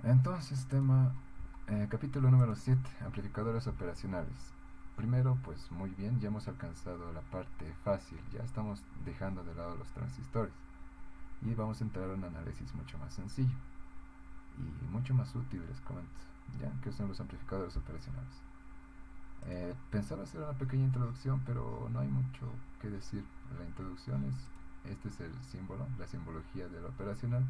Entonces, capítulo número 7, amplificadores operacionales. Primero, pues muy bien, ya hemos alcanzado la parte fácil, ya estamos dejando de lado los transistores y vamos a entrar a un análisis mucho más sencillo y mucho más útil, les comento, ya que son los amplificadores operacionales. Pensaba hacer una pequeña introducción, pero no hay mucho que decir. La introducción este es el símbolo, la simbología del operacional,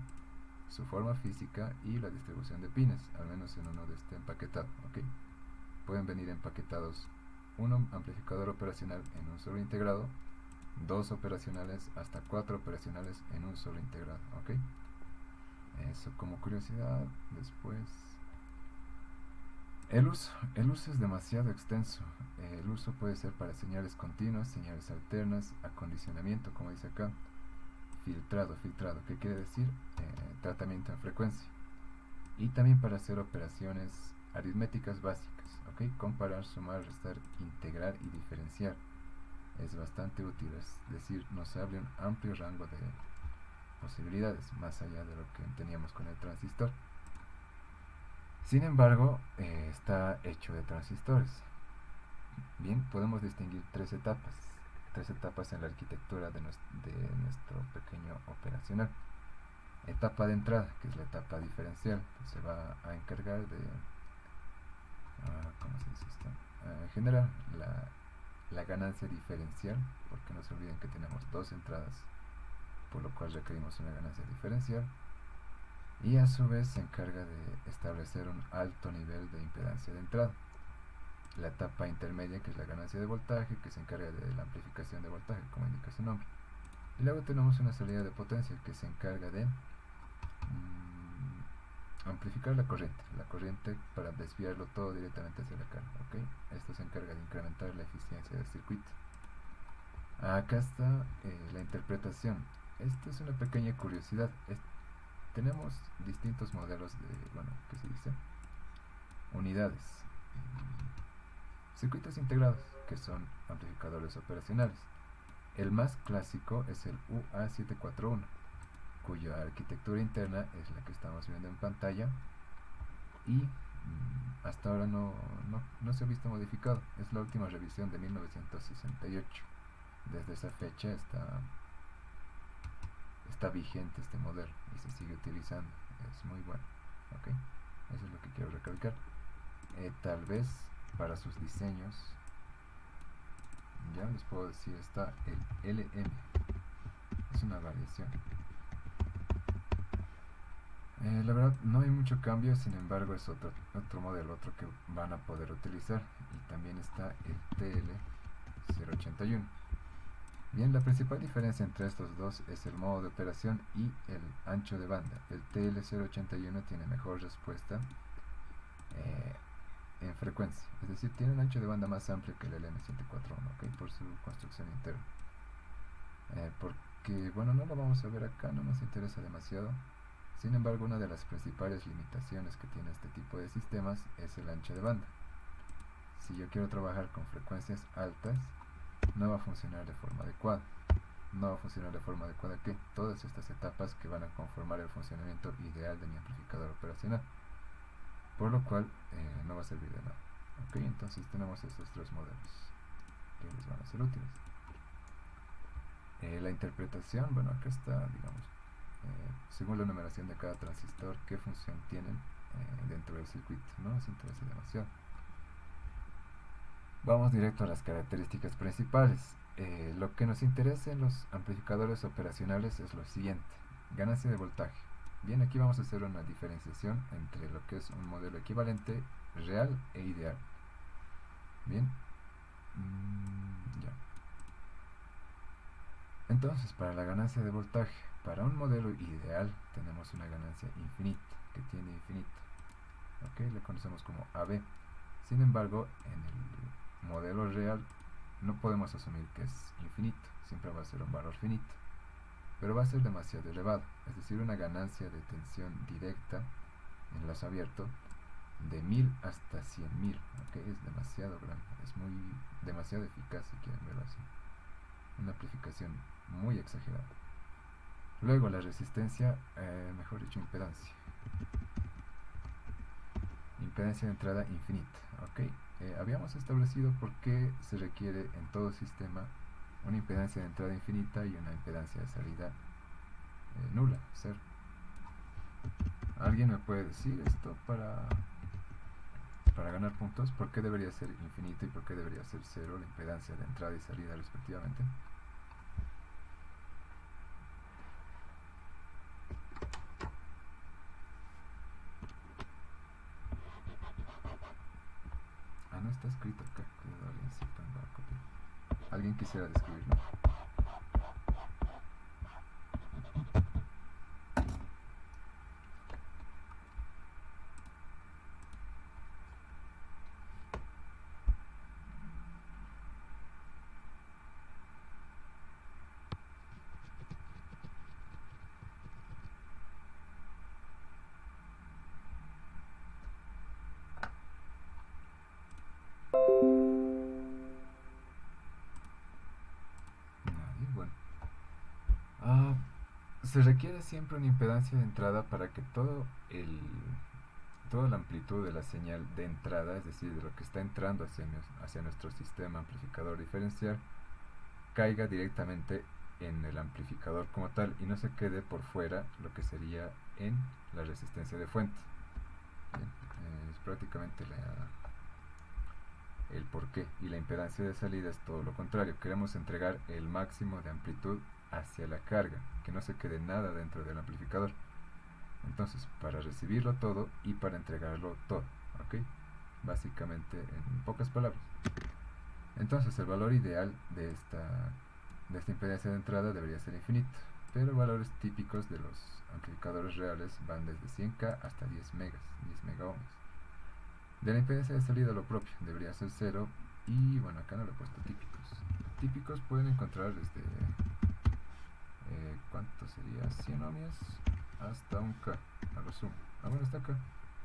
su forma física y la distribución de pines, al menos en uno de este empaquetado. ¿Ok? Pueden venir empaquetados un amplificador operacional en un solo integrado, dos operacionales, hasta cuatro operacionales en un solo integrado. ¿Ok? Eso como curiosidad. Después, el uso es demasiado extenso. El uso puede ser para señales continuas, señales alternas, acondicionamiento, como dice acá, filtrado, ¿qué quiere decir? Tratamiento en frecuencia. Y también para hacer operaciones aritméticas básicas, ¿ok? Comparar, sumar, restar, integrar y diferenciar. Es bastante útil, es decir, nos abre un amplio rango de posibilidades, más allá de lo que teníamos con el transistor. Sin embargo, está hecho de transistores. Bien, podemos distinguir tres etapas en la arquitectura de nuestro pequeño operacional. Etapa de entrada, que es la etapa diferencial, se va a encargar de ¿cómo se dice esto? Generar la ganancia diferencial, porque no se olviden que tenemos dos entradas, por lo cual requerimos una ganancia diferencial, y a su vez se encarga de establecer un alto nivel de impedancia de entrada. La etapa intermedia, que es la ganancia de voltaje, que se encarga de la amplificación de voltaje, como indica su nombre. Y luego tenemos una salida de potencia, que se encarga de amplificar la corriente para desviarlo todo directamente hacia la carga. ¿Ok? Esto se encarga de incrementar la eficiencia del circuito. Acá está la interpretación. Esto es una pequeña curiosidad. Tenemos distintos modelos de, bueno, ¿qué se dice? Unidades. Circuitos integrados, que son amplificadores operacionales. El más clásico es el UA741, cuya arquitectura interna es la que estamos viendo en pantalla y hasta ahora no se ha visto modificado. Es la última revisión de 1968. Desde esa fecha está vigente este modelo y se sigue utilizando. Es muy bueno. ¿Ok? Eso es lo que quiero recalcar. Tal vez para sus diseños, ya les puedo decir, está el LM. Es una variación. La verdad no hay mucho cambio, sin embargo es otro modelo, otro que van a poder utilizar. Y también está el TL081. Bien, la principal diferencia entre estos dos es el modo de operación y el ancho de banda. El TL081 tiene mejor respuesta en frecuencia, es decir, tiene un ancho de banda más amplio que el LM741, ¿okay? Por su construcción interna. Porque, bueno, no lo vamos a ver acá, no nos interesa demasiado. Sin embargo, una de las principales limitaciones que tiene este tipo de sistemas es el ancho de banda. Si yo quiero trabajar con frecuencias altas, no va a funcionar de forma adecuada. No va a funcionar de forma adecuada que todas estas etapas que van a conformar el funcionamiento ideal de mi amplificador operacional. Por lo cual no va a servir de nada. Ok, entonces tenemos estos tres modelos que les van a ser útiles. La interpretación, bueno, acá está, digamos, según la numeración de cada transistor, qué función tienen dentro del circuito. No nos interesa demasiado. Vamos directo a las características principales. Lo que nos interesa en los amplificadores operacionales es lo siguiente: ganancia de voltaje. Bien, aquí vamos a hacer una diferenciación entre lo que es un modelo equivalente, real e ideal. Bien, ya. Entonces, para la ganancia de voltaje, para un modelo ideal tenemos una ganancia infinita, que tiene infinito. ¿Ok? Le conocemos como AB. Sin embargo, en el modelo real no podemos asumir que es infinito, siempre va a ser un valor finito, pero va a ser demasiado elevado, es decir, una ganancia de tensión directa en lazo abierto de 1000 hasta 100.000, ¿okay? Es demasiado grande, es demasiado eficaz si quieren verlo así, una amplificación muy exagerada. Luego la resistencia, mejor dicho, impedancia. Impedancia de entrada infinita. Ok, habíamos establecido por qué se requiere en todo sistema una impedancia de entrada infinita y una impedancia de salida nula, cero. ¿Alguien me puede decir esto para ganar puntos? ¿Por qué debería ser infinito y por qué debería ser cero la impedancia de entrada y salida respectivamente? Ah, no está escrito acá. Cuidado, alguien sí va a copiar. ¿Alguien quisiera describirlo? Nadie. Bueno. Ah, se requiere siempre una impedancia de entrada para que toda la amplitud de la señal de entrada, es decir, de lo que está entrando hacia nuestro sistema amplificador diferencial, caiga directamente en el amplificador como tal y no se quede por fuera lo que sería en la resistencia de fuente. Bien, es prácticamente el porqué. Y la impedancia de salida es todo lo contrario. Queremos entregar el máximo de amplitud hacia la carga, que no se quede nada dentro del amplificador. Entonces, para recibirlo todo y para entregarlo todo, ¿ok? Básicamente, en pocas palabras. Entonces, el valor ideal de esta impedancia de entrada debería ser infinito, pero valores típicos de los amplificadores reales van desde 100K hasta 10 megas, 10 megaohms. De la impedancia de salida lo propio, debería ser 0 y bueno, acá no lo he puesto típicos. Típicos pueden encontrar desde, ¿cuánto sería? 100 ohmios hasta un K, a lo sumo. Ah, bueno, está acá.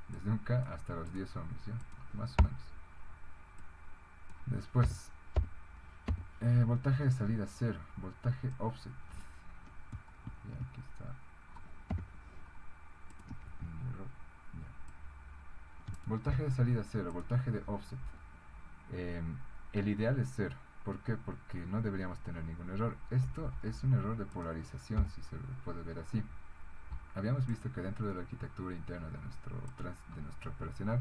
Desde un K hasta los 10 ohmios, ¿ya? Más o menos. Después, voltaje de salida 0, voltaje offset. Y aquí está. Voltaje de salida 0, voltaje de offset. El ideal es 0. ¿Por qué? Porque no deberíamos tener ningún error. Esto es un error de polarización, si se puede ver así. Habíamos visto que dentro de la arquitectura interna de nuestro operacional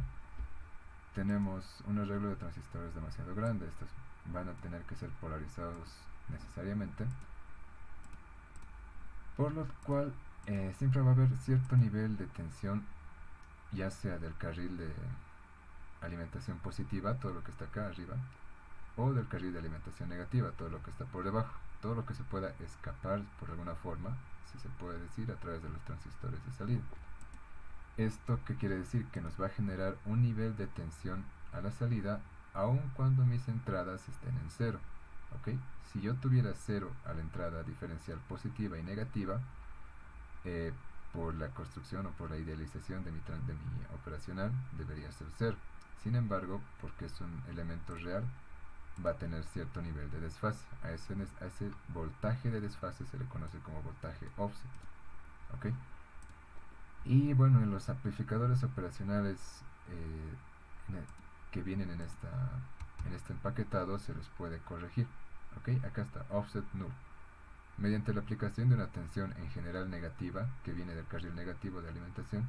tenemos un arreglo de transistores demasiado grande. Estos van a tener que ser polarizados necesariamente, por lo cual siempre va a haber cierto nivel de tensión, ya sea del carril de alimentación positiva, todo lo que está acá arriba, o del carril de alimentación negativa, todo lo que está por debajo, todo lo que se pueda escapar por alguna forma, si se puede decir, a través de los transistores de salida. ¿Esto qué quiere decir? Que nos va a generar un nivel de tensión a la salida, aun cuando mis entradas estén en 0. ¿Ok? Si yo tuviera 0 a la entrada diferencial positiva y negativa, por la construcción o por la idealización de mi operacional, debería ser 0. Sin embargo, porque es un elemento real, va a tener cierto nivel de desfase. A ese voltaje de desfase se le conoce como voltaje offset. ¿Ok? Y bueno, en los amplificadores operacionales que vienen en este empaquetado se los puede corregir. ¿Ok? Acá está, offset null. Mediante la aplicación de una tensión en general negativa, que viene del carril negativo de alimentación,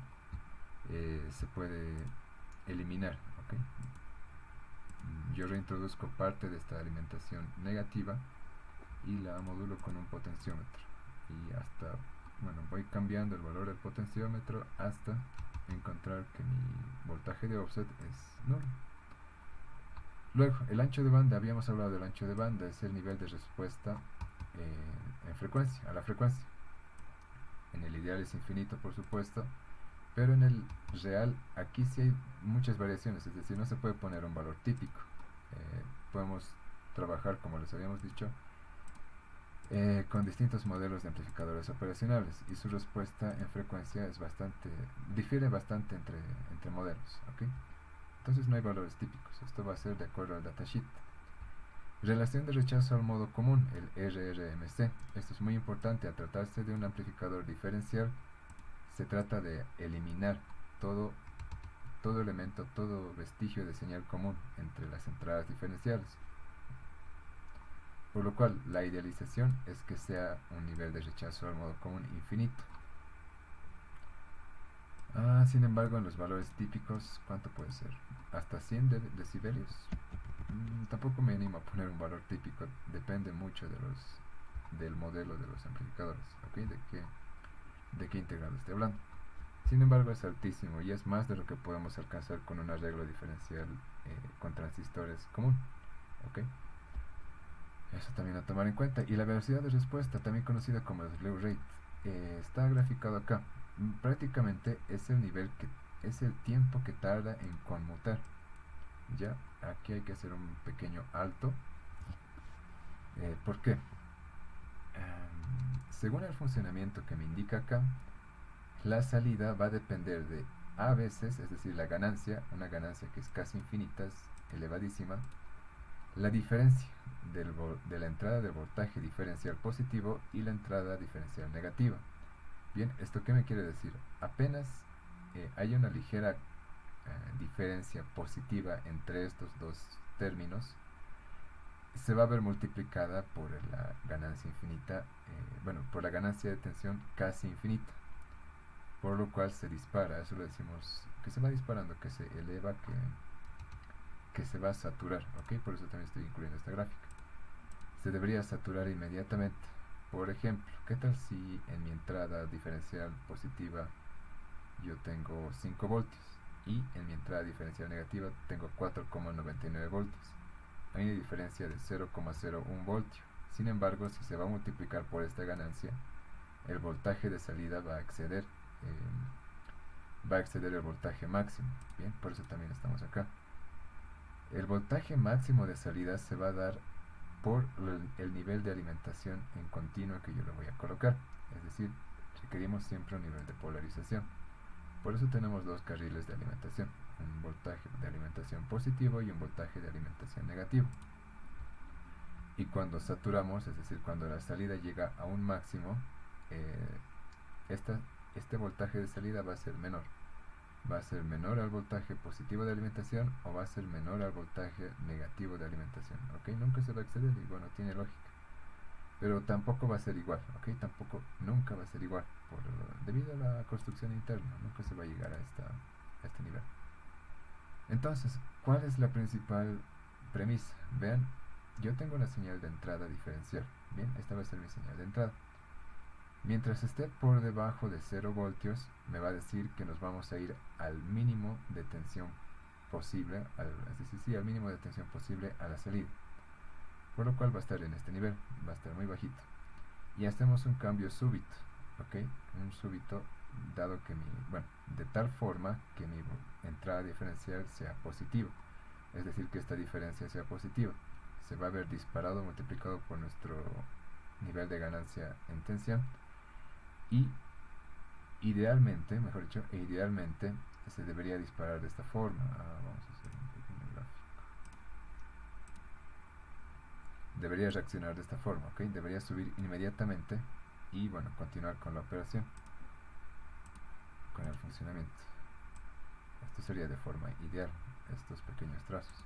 se puede eliminar. ¿Ok? Yo reintroduzco parte de esta alimentación negativa y la modulo con un potenciómetro. Y hasta, bueno, voy cambiando el valor del potenciómetro hasta encontrar que mi voltaje de offset es nulo. Luego, el ancho de banda, habíamos hablado del ancho de banda, es el nivel de respuesta en frecuencia, a la frecuencia. En el ideal es infinito, por supuesto, pero en el real aquí sí hay muchas variaciones, es decir, no se puede poner un valor típico. Podemos trabajar, como les habíamos dicho, con distintos modelos de amplificadores operacionales y su respuesta en frecuencia difiere bastante entre modelos. ¿Okay? Entonces no hay valores típicos, esto va a ser de acuerdo al datasheet. Relación de rechazo al modo común, el RRMC. Esto es muy importante. Al tratarse de un amplificador diferencial, se trata de eliminar todo todo elemento, todo vestigio de señal común entre las entradas diferenciales. Por lo cual, la idealización es que sea un nivel de rechazo al modo común infinito. Sin embargo, en los valores típicos, ¿cuánto puede ser? ¿Hasta 100 decibelios? Tampoco me animo a poner un valor típico, depende mucho del modelo de los amplificadores, ¿ok? De qué integrado estoy hablando. Sin embargo, es altísimo y es más de lo que podemos alcanzar con un arreglo diferencial con transistores común, ¿ok? Eso también a tomar en cuenta. Y la velocidad de respuesta, también conocida como slew rate, está graficado acá. Prácticamente es el nivel es el tiempo que tarda en conmutar. Ya, aquí hay que hacer un pequeño alto. ¿Por qué? Según el funcionamiento que me indica acá, la salida va a depender de a veces, es decir, la ganancia, una ganancia que es casi infinita, es elevadísima, la diferencia de la entrada de voltaje diferencial positivo y la entrada diferencial negativa. Bien, ¿esto qué me quiere decir? Apenas hay una ligera diferencia positiva entre estos dos términos, se va a ver multiplicada por la ganancia infinita, por la ganancia de tensión casi infinita, por lo cual se dispara, eso lo decimos, que se va disparando, que se eleva, que se va a saturar, ¿ok? Por eso también estoy incluyendo esta gráfica. Se debería saturar inmediatamente. Por ejemplo, ¿qué tal si en mi entrada diferencial positiva yo tengo 5 voltios y en mi entrada diferencial negativa tengo 4,99 voltios? Hay una diferencia de 0,01 voltio. Sin embargo, si se va a multiplicar por esta ganancia, el voltaje de salida va a exceder el voltaje máximo. Bien, por eso también estamos acá. El voltaje máximo de salida se va a dar por el nivel de alimentación en continuo que yo le voy a colocar. Es decir, requerimos siempre un nivel de polarización. Por eso tenemos dos carriles de alimentación, un voltaje de alimentación positivo y un voltaje de alimentación negativo. Y cuando saturamos, es decir, cuando la salida llega a un máximo, este voltaje de salida va a ser menor. Va a ser menor al voltaje positivo de alimentación o va a ser menor al voltaje negativo de alimentación, ¿ok? Nunca se va a exceder y bueno, tiene lógica. Pero tampoco va a ser igual, ¿ok? Nunca va a ser igual debido a la construcción interna, nunca se va a llegar a este nivel. Entonces, ¿cuál es la principal premisa? Vean, yo tengo una señal de entrada diferencial, bien, esta va a ser mi señal de entrada. Mientras esté por debajo de 0 voltios, me va a decir que nos vamos a ir al mínimo de tensión posible, al mínimo de tensión posible a la salida. Por lo cual va a estar en este nivel, va a estar muy bajito. Y hacemos un cambio súbito, ¿ok? Un súbito dado que de tal forma que mi entrada diferencial sea positiva. Es decir, que esta diferencia sea positiva. Se va a ver disparado, multiplicado por nuestro nivel de ganancia en tensión. Y idealmente se debería disparar de esta forma. Vamos a hacer un pequeño gráfico. Debería reaccionar de esta forma, ¿ok? Debería subir inmediatamente y continuar con la operación, con el funcionamiento. Esto sería de forma ideal, estos pequeños trazos.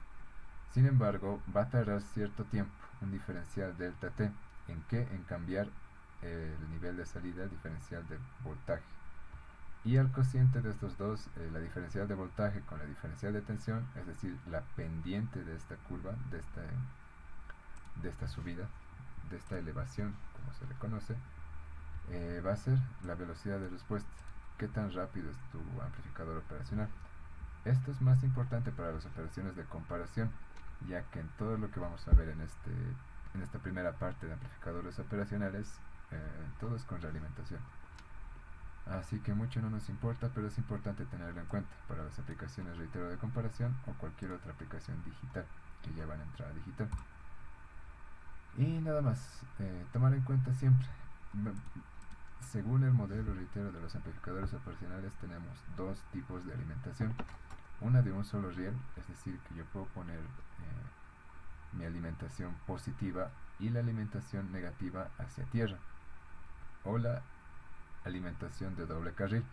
Sin embargo, va a tardar cierto tiempo, un diferencial delta T. ¿En qué? En cambiar el nivel de salida, el diferencial de voltaje. Y al cociente de estos dos, la diferencial de voltaje con la diferencial de tensión, es decir, la pendiente de esta curva, de esta subida, de esta elevación, como se le conoce, va a ser la velocidad de respuesta. ¿Qué tan rápido es tu amplificador operacional? Esto es más importante para las operaciones de comparación, ya que en todo lo que vamos a ver en esta primera parte de amplificadores operacionales, todo es con realimentación. Así que mucho no nos importa, pero es importante tenerlo en cuenta para las aplicaciones, reitero, de comparación o cualquier otra aplicación digital que lleva la entrada digital. Y nada más, tomar en cuenta siempre, según el modelo, reitero, de los amplificadores operacionales, tenemos dos tipos de alimentación. Una de un solo riel, es decir, que yo puedo poner mi alimentación positiva y la alimentación negativa hacia tierra, o la alimentación de doble carril.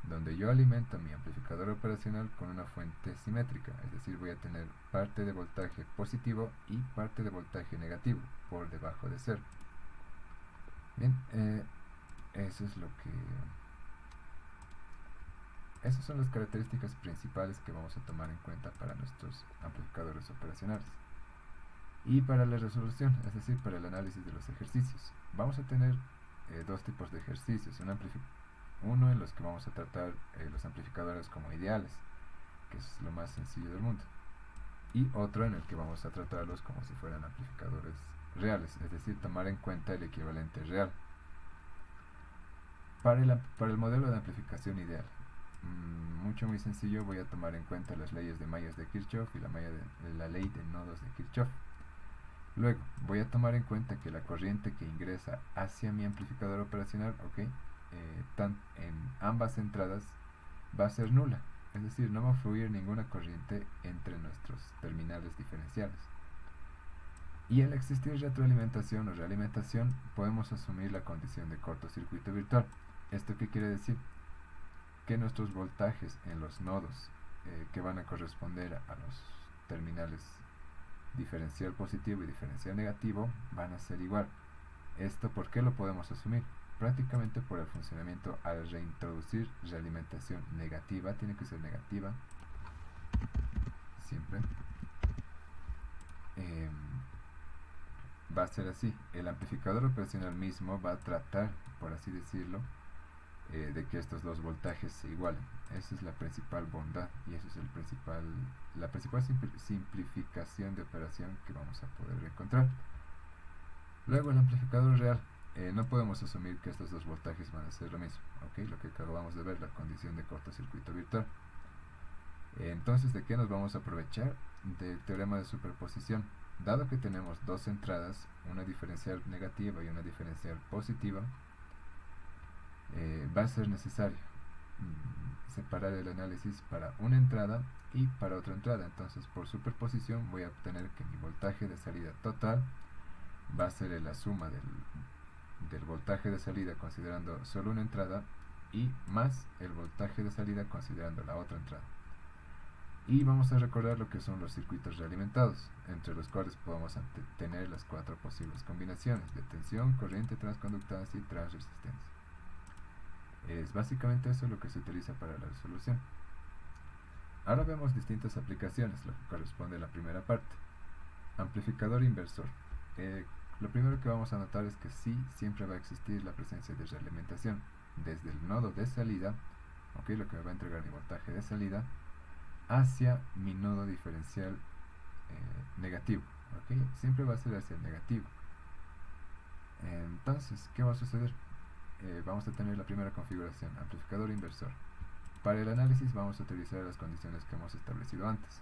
donde yo alimento mi amplificador operacional con una fuente simétrica, es decir, voy a tener parte de voltaje positivo y parte de voltaje negativo por debajo de cero. Bien, eso es lo que... Esas son las características principales que vamos a tomar en cuenta para nuestros amplificadores operacionales. Y para la resolución, es decir, para el análisis de los ejercicios, vamos a tener dos tipos de ejercicios. Uno en los que vamos a tratar los amplificadores como ideales, que es lo más sencillo del mundo. Y otro en el que vamos a tratarlos como si fueran amplificadores reales, es decir, tomar en cuenta el equivalente real. Para el modelo de amplificación ideal, muy sencillo, voy a tomar en cuenta las leyes de mallas de Kirchhoff y la ley de nodos de Kirchhoff. Luego, voy a tomar en cuenta que la corriente que ingresa hacia mi amplificador operacional, en ambas entradas va a ser nula, es decir, no va a fluir ninguna corriente entre nuestros terminales diferenciales. Y al existir retroalimentación o realimentación, podemos asumir la condición de cortocircuito virtual. ¿Esto qué quiere decir? Que nuestros voltajes en los nodos que van a corresponder a los terminales diferencial positivo y diferencial negativo van a ser igual. ¿Esto por qué lo podemos asumir? Prácticamente por el funcionamiento al reintroducir realimentación negativa, tiene que ser negativa siempre. Va a ser así, el amplificador operacional mismo va a tratar, por así decirlo, de que estos dos voltajes se igualen. Esa es la principal bondad y esa es la principal simplificación de operación que vamos a poder encontrar. Luego el amplificador real, no podemos asumir que estos dos voltajes van a ser lo mismo, lo que acabamos de ver, la condición de cortocircuito virtual. Entonces, ¿de qué nos vamos a aprovechar? Del teorema de superposición. Dado que tenemos dos entradas, una diferencial negativa y una diferencial positiva, va a ser necesario separar el análisis para una entrada y para otra entrada. Entonces, por superposición voy a obtener que mi voltaje de salida total va a ser la suma del voltaje de salida considerando solo una entrada y más el voltaje de salida considerando la otra entrada. Y vamos a recordar lo que son los circuitos realimentados, entre los cuales podemos tener las cuatro posibles combinaciones de tensión, corriente, transconductancia y transresistencia. Es básicamente eso lo que se utiliza para la resolución. Ahora vemos distintas aplicaciones, lo que corresponde a la primera parte. Amplificador inversor. Lo primero que vamos a notar es que sí, siempre va a existir la presencia de realimentación desde el nodo de salida, lo que me va a entregar mi voltaje de salida, hacia mi nodo diferencial negativo, siempre va a ser hacia el negativo. Entonces, ¿qué va a suceder? Vamos a tener la primera configuración, amplificador inversor. Para el análisis vamos a utilizar las condiciones que hemos establecido antes.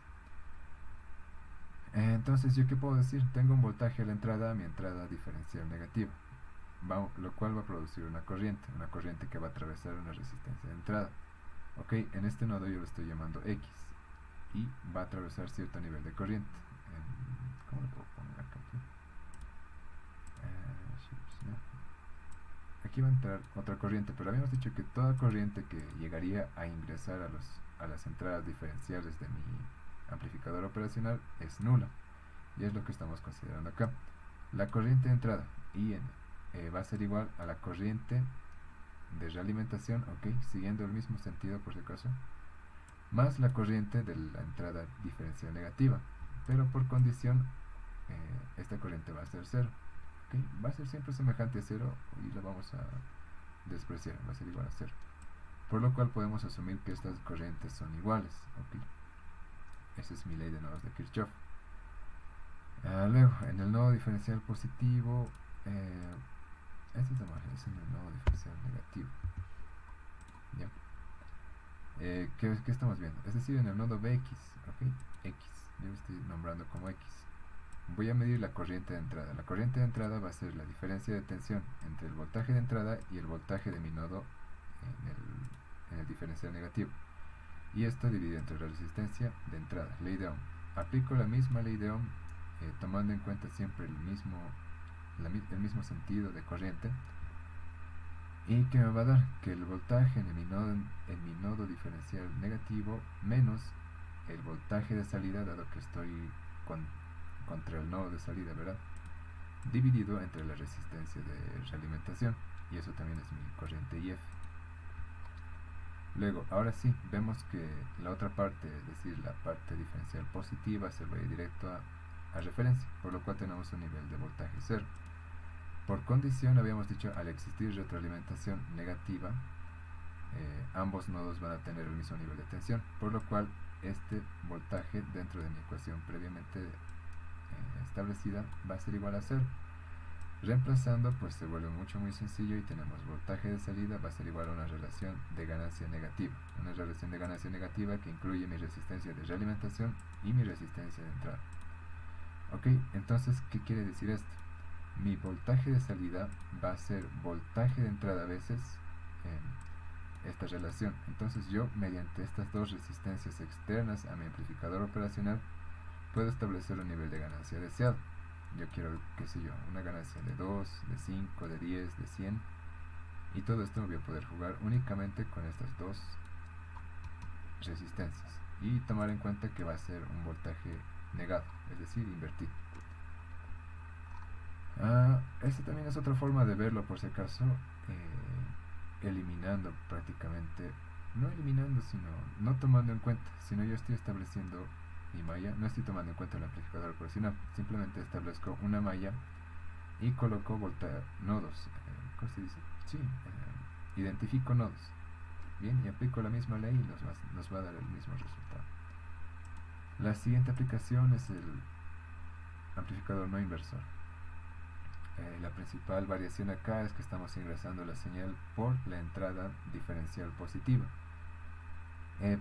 Entonces, ¿yo qué puedo decir? Tengo un voltaje a la entrada, a mi entrada diferencial negativa, lo cual va a producir una corriente que va a atravesar una resistencia de entrada. En este nodo yo lo estoy llamando X y va a atravesar cierto nivel de corriente. ¿Cómo lo puedo poner acá? Aquí va a entrar otra corriente, pero habíamos dicho que toda corriente que llegaría a ingresar a las entradas diferenciales de mi amplificador operacional es nula, y es lo que estamos considerando acá. La corriente de entrada IN va a ser igual a la corriente de realimentación, siguiendo el mismo sentido por si acaso, más la corriente de la entrada diferencial negativa, pero por condición esta corriente va a ser cero. Va a ser siempre semejante a cero y la vamos a despreciar, va a ser igual a cero, por lo cual podemos asumir que estas corrientes son iguales. Esa es mi ley de nodos de Kirchhoff. Luego, en el nodo diferencial positivo, esta es la margen, es en el nodo diferencial negativo. ¿Qué estamos viendo? Es decir, en el nodo Bx, X, yo lo estoy nombrando como X. Voy a medir la corriente de entrada. La corriente de entrada va a ser la diferencia de tensión entre el voltaje de entrada y el voltaje de mi nodo en el diferencial negativo. Y esto divide entre la resistencia de entrada, ley de Ohm. Aplico la misma ley de Ohm tomando en cuenta siempre el mismo sentido de corriente. ¿Y qué me va a dar? Que el voltaje en mi nodo diferencial negativo menos el voltaje de salida, dado que estoy contra el nodo de salida, ¿verdad? Dividido entre la resistencia de realimentación, y eso también es mi corriente IF. Luego, ahora sí, vemos que la otra parte, es decir, la parte diferencial positiva, se va directo a referencia, por lo cual tenemos un nivel de voltaje 0. Por condición, habíamos dicho, al existir retroalimentación negativa, ambos nodos van a tener el mismo nivel de tensión, por lo cual este voltaje dentro de mi ecuación previamente establecida va a ser igual a 0. Reemplazando, pues se vuelve muy sencillo y tenemos voltaje de salida va a ser igual a una relación de ganancia negativa. Una relación de ganancia negativa que incluye mi resistencia de realimentación y mi resistencia de entrada. Ok, entonces, ¿qué quiere decir esto? Mi voltaje de salida va a ser voltaje de entrada veces esta relación. Entonces yo, mediante estas dos resistencias externas a mi amplificador operacional, puedo establecer un nivel de ganancia deseado. Yo quiero, qué sé yo, una ganancia de 2, de 5, de 10, de 100, y todo esto voy a poder jugar únicamente con estas dos resistencias y tomar en cuenta que va a ser un voltaje negado, es decir, invertido. Esta también es otra forma de verlo, por si acaso, eliminando prácticamente, no eliminando, sino no tomando en cuenta, sino yo estoy estableciendo mi malla, no estoy tomando en cuenta el amplificador operacional, simplemente establezco una malla y coloco nodos, ¿cómo se dice? Sí, identifico nodos, bien, y aplico la misma ley y nos va a dar el mismo resultado. La siguiente aplicación es el amplificador no inversor. La principal variación acá es que estamos ingresando la señal por la entrada diferencial positiva.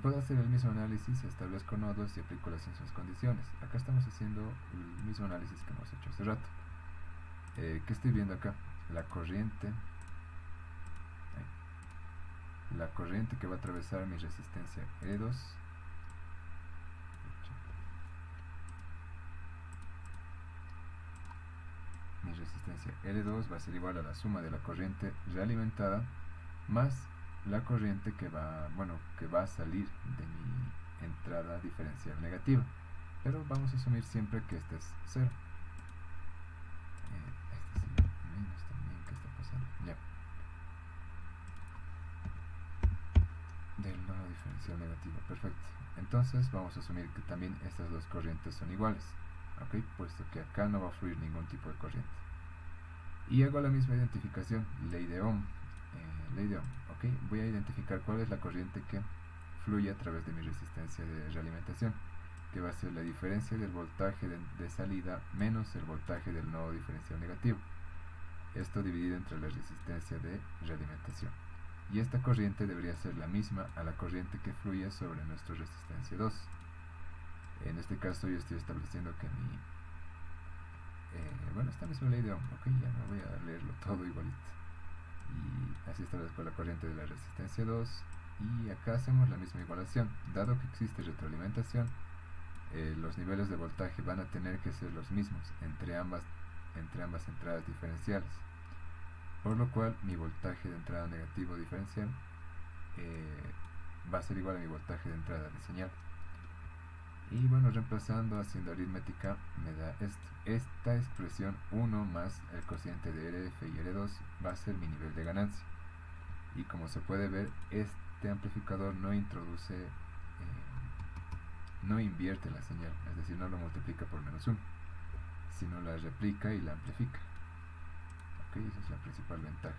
Puedo hacer el mismo análisis, establezco nodos y aplico las mismas condiciones. Acá estamos haciendo el mismo análisis que hemos hecho hace rato. ¿Qué estoy viendo acá? La corriente que va a atravesar mi resistencia L2 va a ser igual a la suma de la corriente realimentada más la corriente que va a salir de mi entrada diferencial negativa, pero vamos a asumir siempre que este es 0. Este es menos también, ¿qué está pasando? Ya. Del nodo diferencial negativo, perfecto. Entonces vamos a asumir que también estas dos corrientes son iguales, ok, puesto que acá no va a fluir ningún tipo de corriente. Y hago la misma identificación, ley de Ohm, ok, voy a identificar cuál es la corriente que fluye a través de mi resistencia de realimentación, que va a ser la diferencia del voltaje de salida menos el voltaje del nodo diferencial negativo, esto dividido entre la resistencia de realimentación, y esta corriente debería ser la misma a la corriente que fluye sobre nuestra resistencia 2. En este caso yo estoy estableciendo que esta misma ley de Ohm, ok, ya no voy a leerlo todo igualito, y así establezco la corriente de la resistencia 2, y acá hacemos la misma igualación. Dado que existe retroalimentación, los niveles de voltaje van a tener que ser los mismos entre ambas entradas diferenciales, por lo cual mi voltaje de entrada negativo diferencial va a ser igual a mi voltaje de entrada de señal. Y bueno, reemplazando, haciendo aritmética, me da esta expresión 1 más el cociente de RF y R2 va a ser mi nivel de ganancia. Y como se puede ver, este amplificador no introduce, no invierte la señal, es decir, no lo multiplica por -1, sino la replica y la amplifica. Ok, esa es la principal ventaja.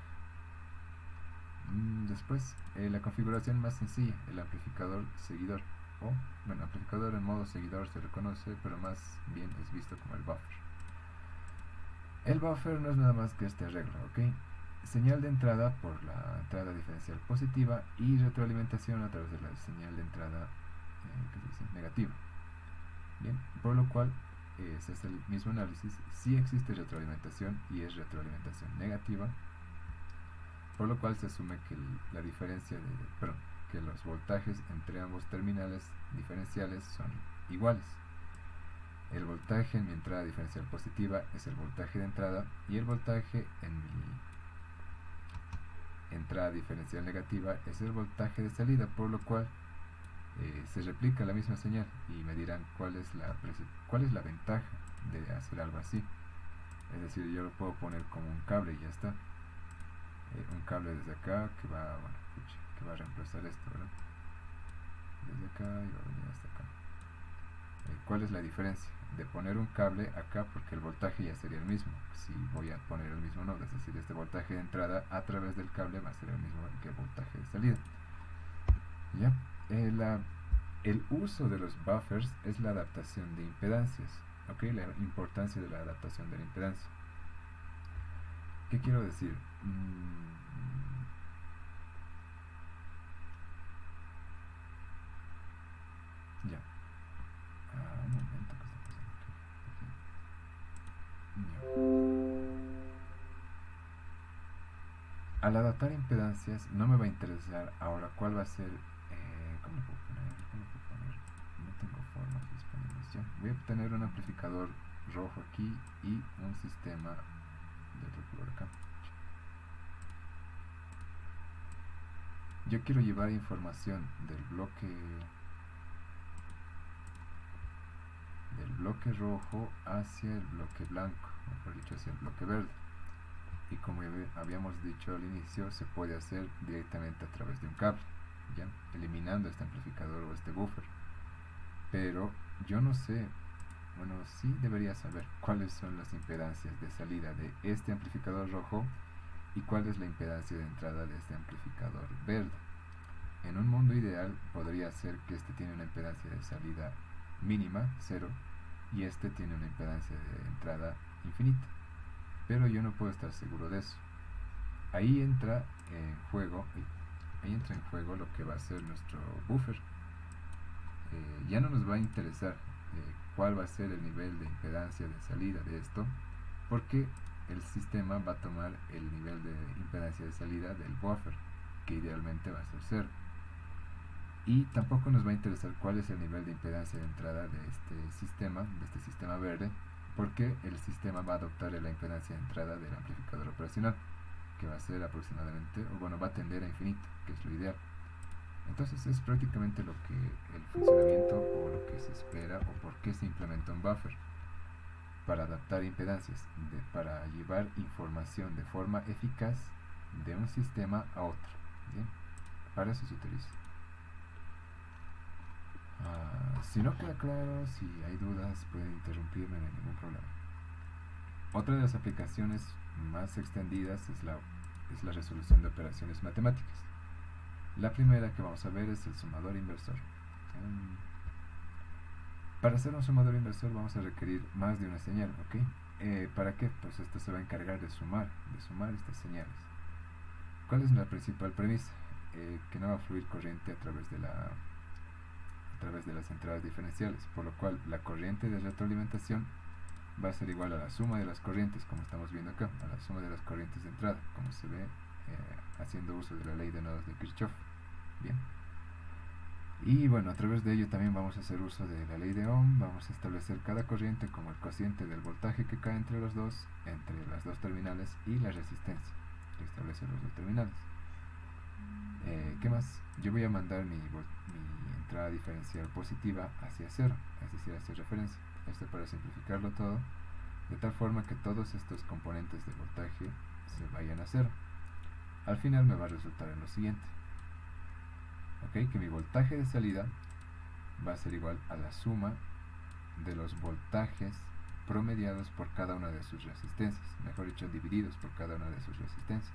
Después, la configuración más sencilla, el amplificador seguidor. Amplificador en modo seguidor se reconoce, pero más bien es visto como el buffer. El buffer no es nada más que este arreglo, ¿ok? Señal de entrada por la entrada diferencial positiva y retroalimentación a través de la señal de entrada negativa. Bien, por lo cual se hace el mismo análisis si existe retroalimentación y es retroalimentación negativa, por lo cual se asume que la diferencia que los voltajes entre ambos terminales diferenciales son iguales. El voltaje en mi entrada diferencial positiva es el voltaje de entrada y el voltaje entrada diferencial negativa es el voltaje de salida, por lo cual se replica la misma señal y me dirán cuál es la ventaja de hacer algo así. Es decir, yo lo puedo poner como un cable y ya está. Un cable desde acá que va a reemplazar esto, ¿verdad? Desde acá y va a venir hasta acá. ¿Cuál es la diferencia? De poner un cable acá, porque el voltaje ya sería el mismo si voy a poner el mismo nodo, es decir, este voltaje de entrada a través del cable va a ser el mismo que el voltaje de salida. ¿Ya? El uso de los buffers es la adaptación de impedancias, ¿ok? La importancia de la adaptación de la impedancia. ¿Qué quiero decir? Ya. Un momento, ¿qué está pasando aquí? Al adaptar impedancias no me va a interesar ahora cuál va a ser. ¿Cómo lo puedo poner? No tengo formas disponibles ya. Voy a obtener un amplificador rojo aquí y un sistema de otro color acá. Yo quiero llevar información del rojo hacia el bloque blanco, mejor dicho, hacia el bloque verde. Y como habíamos dicho al inicio, se puede hacer directamente a través de un cable, ¿ya? Eliminando este amplificador o este buffer. Pero yo no sé, bueno, sí debería saber cuáles son las impedancias de salida de este amplificador rojo y cuál es la impedancia de entrada de este amplificador verde. En un mundo ideal podría ser que este tiene una impedancia de salida mínima, 0, y este tiene una impedancia de entrada infinita, pero yo no puedo estar seguro de eso. Ahí entra en juego lo que va a ser nuestro buffer. Ya no nos va a interesar cuál va a ser el nivel de impedancia de salida de esto, porque el sistema va a tomar el nivel de impedancia de salida del buffer, que idealmente va a ser 0. Y tampoco nos va a interesar cuál es el nivel de impedancia de entrada de este sistema verde, porque el sistema va a adoptar la impedancia de entrada del amplificador operacional, que va a ser aproximadamente, o bueno, va a tender a infinito, que es lo ideal. Entonces es prácticamente lo que el funcionamiento o lo que se espera o por qué se implementa un buffer, para adaptar impedancias, para llevar información de forma eficaz de un sistema a otro. ¿Bien? Para eso se utiliza. Si no queda claro, si hay dudas, pueden interrumpirme, no hay ningún problema. Otra de las aplicaciones más extendidas es la resolución de operaciones matemáticas. La primera que vamos a ver es el sumador inversor. Para hacer un sumador inversor vamos a requerir más de una señal, ¿ok? ¿Para qué? Pues esto se va a encargar de sumar estas señales. ¿Cuál es la principal premisa? Que no va a fluir corriente a través de las entradas diferenciales, por lo cual la corriente de retroalimentación va a ser igual a la suma de las corrientes, como estamos viendo acá, a la suma de las corrientes de entrada, como se ve haciendo uso de la ley de nodos de Kirchhoff. Bien. Y bueno, a través de ello también vamos a hacer uso de la ley de Ohm. Vamos a establecer cada corriente como el cociente del voltaje que cae entre las dos terminales, y la resistencia que establece los dos terminales. ¿Qué más? Yo voy a mandar mi entrada diferencial positiva hacia 0, es decir, hacia referencia. Esto para simplificarlo todo, de tal forma que todos estos componentes de voltaje se vayan a 0. Al final me va a resultar en lo siguiente. ¿Ok? Que mi voltaje de salida va a ser igual a la suma de los voltajes promediados por cada una de sus resistencias, mejor dicho, divididos por cada una de sus resistencias.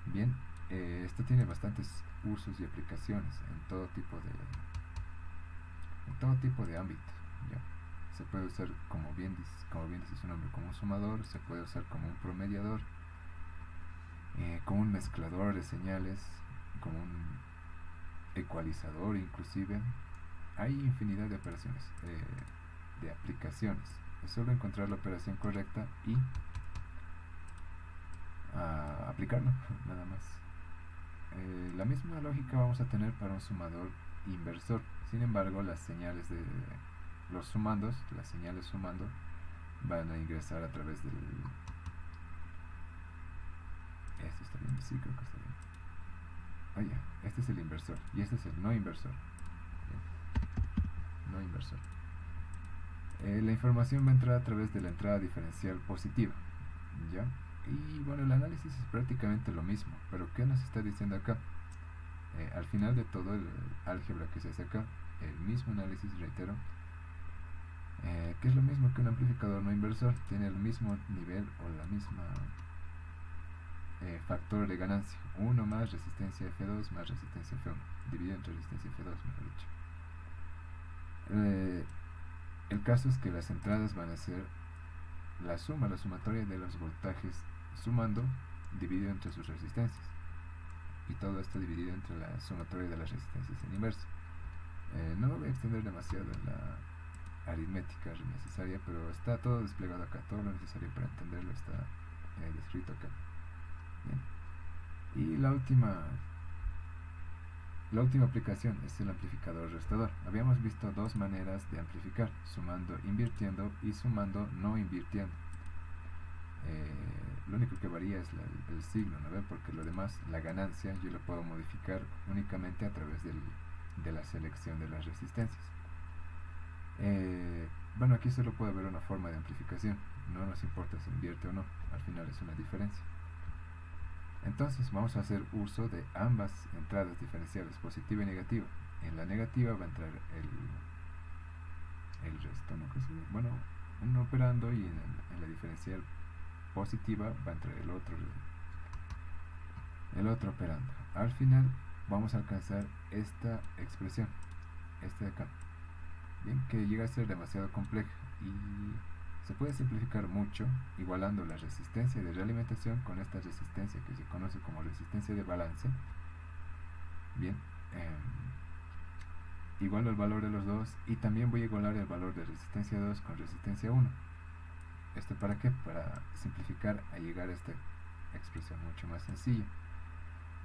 Bien, esto tiene bastantes usos y aplicaciones en todo tipo de ámbito, ¿ya? Se puede usar, como bien dice su nombre, como un sumador, se puede usar como un promediador, como un mezclador de señales, como un ecualizador inclusive. Hay infinidad de operaciones, de aplicaciones. Es solo encontrar la operación correcta y aplicarlo, nada más. La misma lógica vamos a tener para un sumador inversor. Sin embargo, las señales de los sumandos, las señales sumando, van a ingresar a través Esto está bien, sí, creo que está bien. Ah, ya, este es el inversor y este es el no inversor. Bien. No inversor. La información va a entrar a través de la entrada diferencial positiva, ¿ya? Y bueno, el análisis es prácticamente lo mismo, pero ¿qué nos está diciendo acá? Al final de todo el álgebra que se hace acá, el mismo análisis, reitero, que es lo mismo que un amplificador no inversor, tiene el mismo nivel o la misma factor de ganancia, 1 más resistencia F2 más resistencia F1, dividido entre resistencia F2, mejor dicho. El caso es que las entradas van a ser la sumatoria de los voltajes sumando dividido entre sus resistencias, y todo esto dividido entre la sumatoria de las resistencias en inverso. No me voy a extender demasiado en la aritmética necesaria, pero está todo desplegado acá, todo lo necesario para entenderlo está descrito acá. Bien. Y la última aplicación es el amplificador restador. Habíamos visto dos maneras de amplificar, sumando invirtiendo y sumando no invirtiendo. Lo único que varía es el signo, ¿no ve? Porque lo demás, la ganancia, yo lo puedo modificar únicamente a través de la selección de las resistencias. Bueno, aquí solo puede haber una forma de amplificación, no nos importa si invierte o no, al final es una diferencia. Entonces vamos a hacer uso de ambas entradas diferenciales, positiva y negativa. En la negativa va a entrar el resto, ¿no? Bueno, uno operando, y en la diferencial positiva va a entrar el otro operando. Al final vamos a alcanzar esta expresión, de acá, bien, que llega a ser demasiado compleja y se puede simplificar mucho igualando la resistencia de realimentación con esta resistencia que se conoce como resistencia de balance. Bien, igualo el valor de los dos y también voy a igualar el valor de resistencia 2 con resistencia 1. ¿Esto para qué? Para simplificar a llegar a esta expresión mucho más sencilla.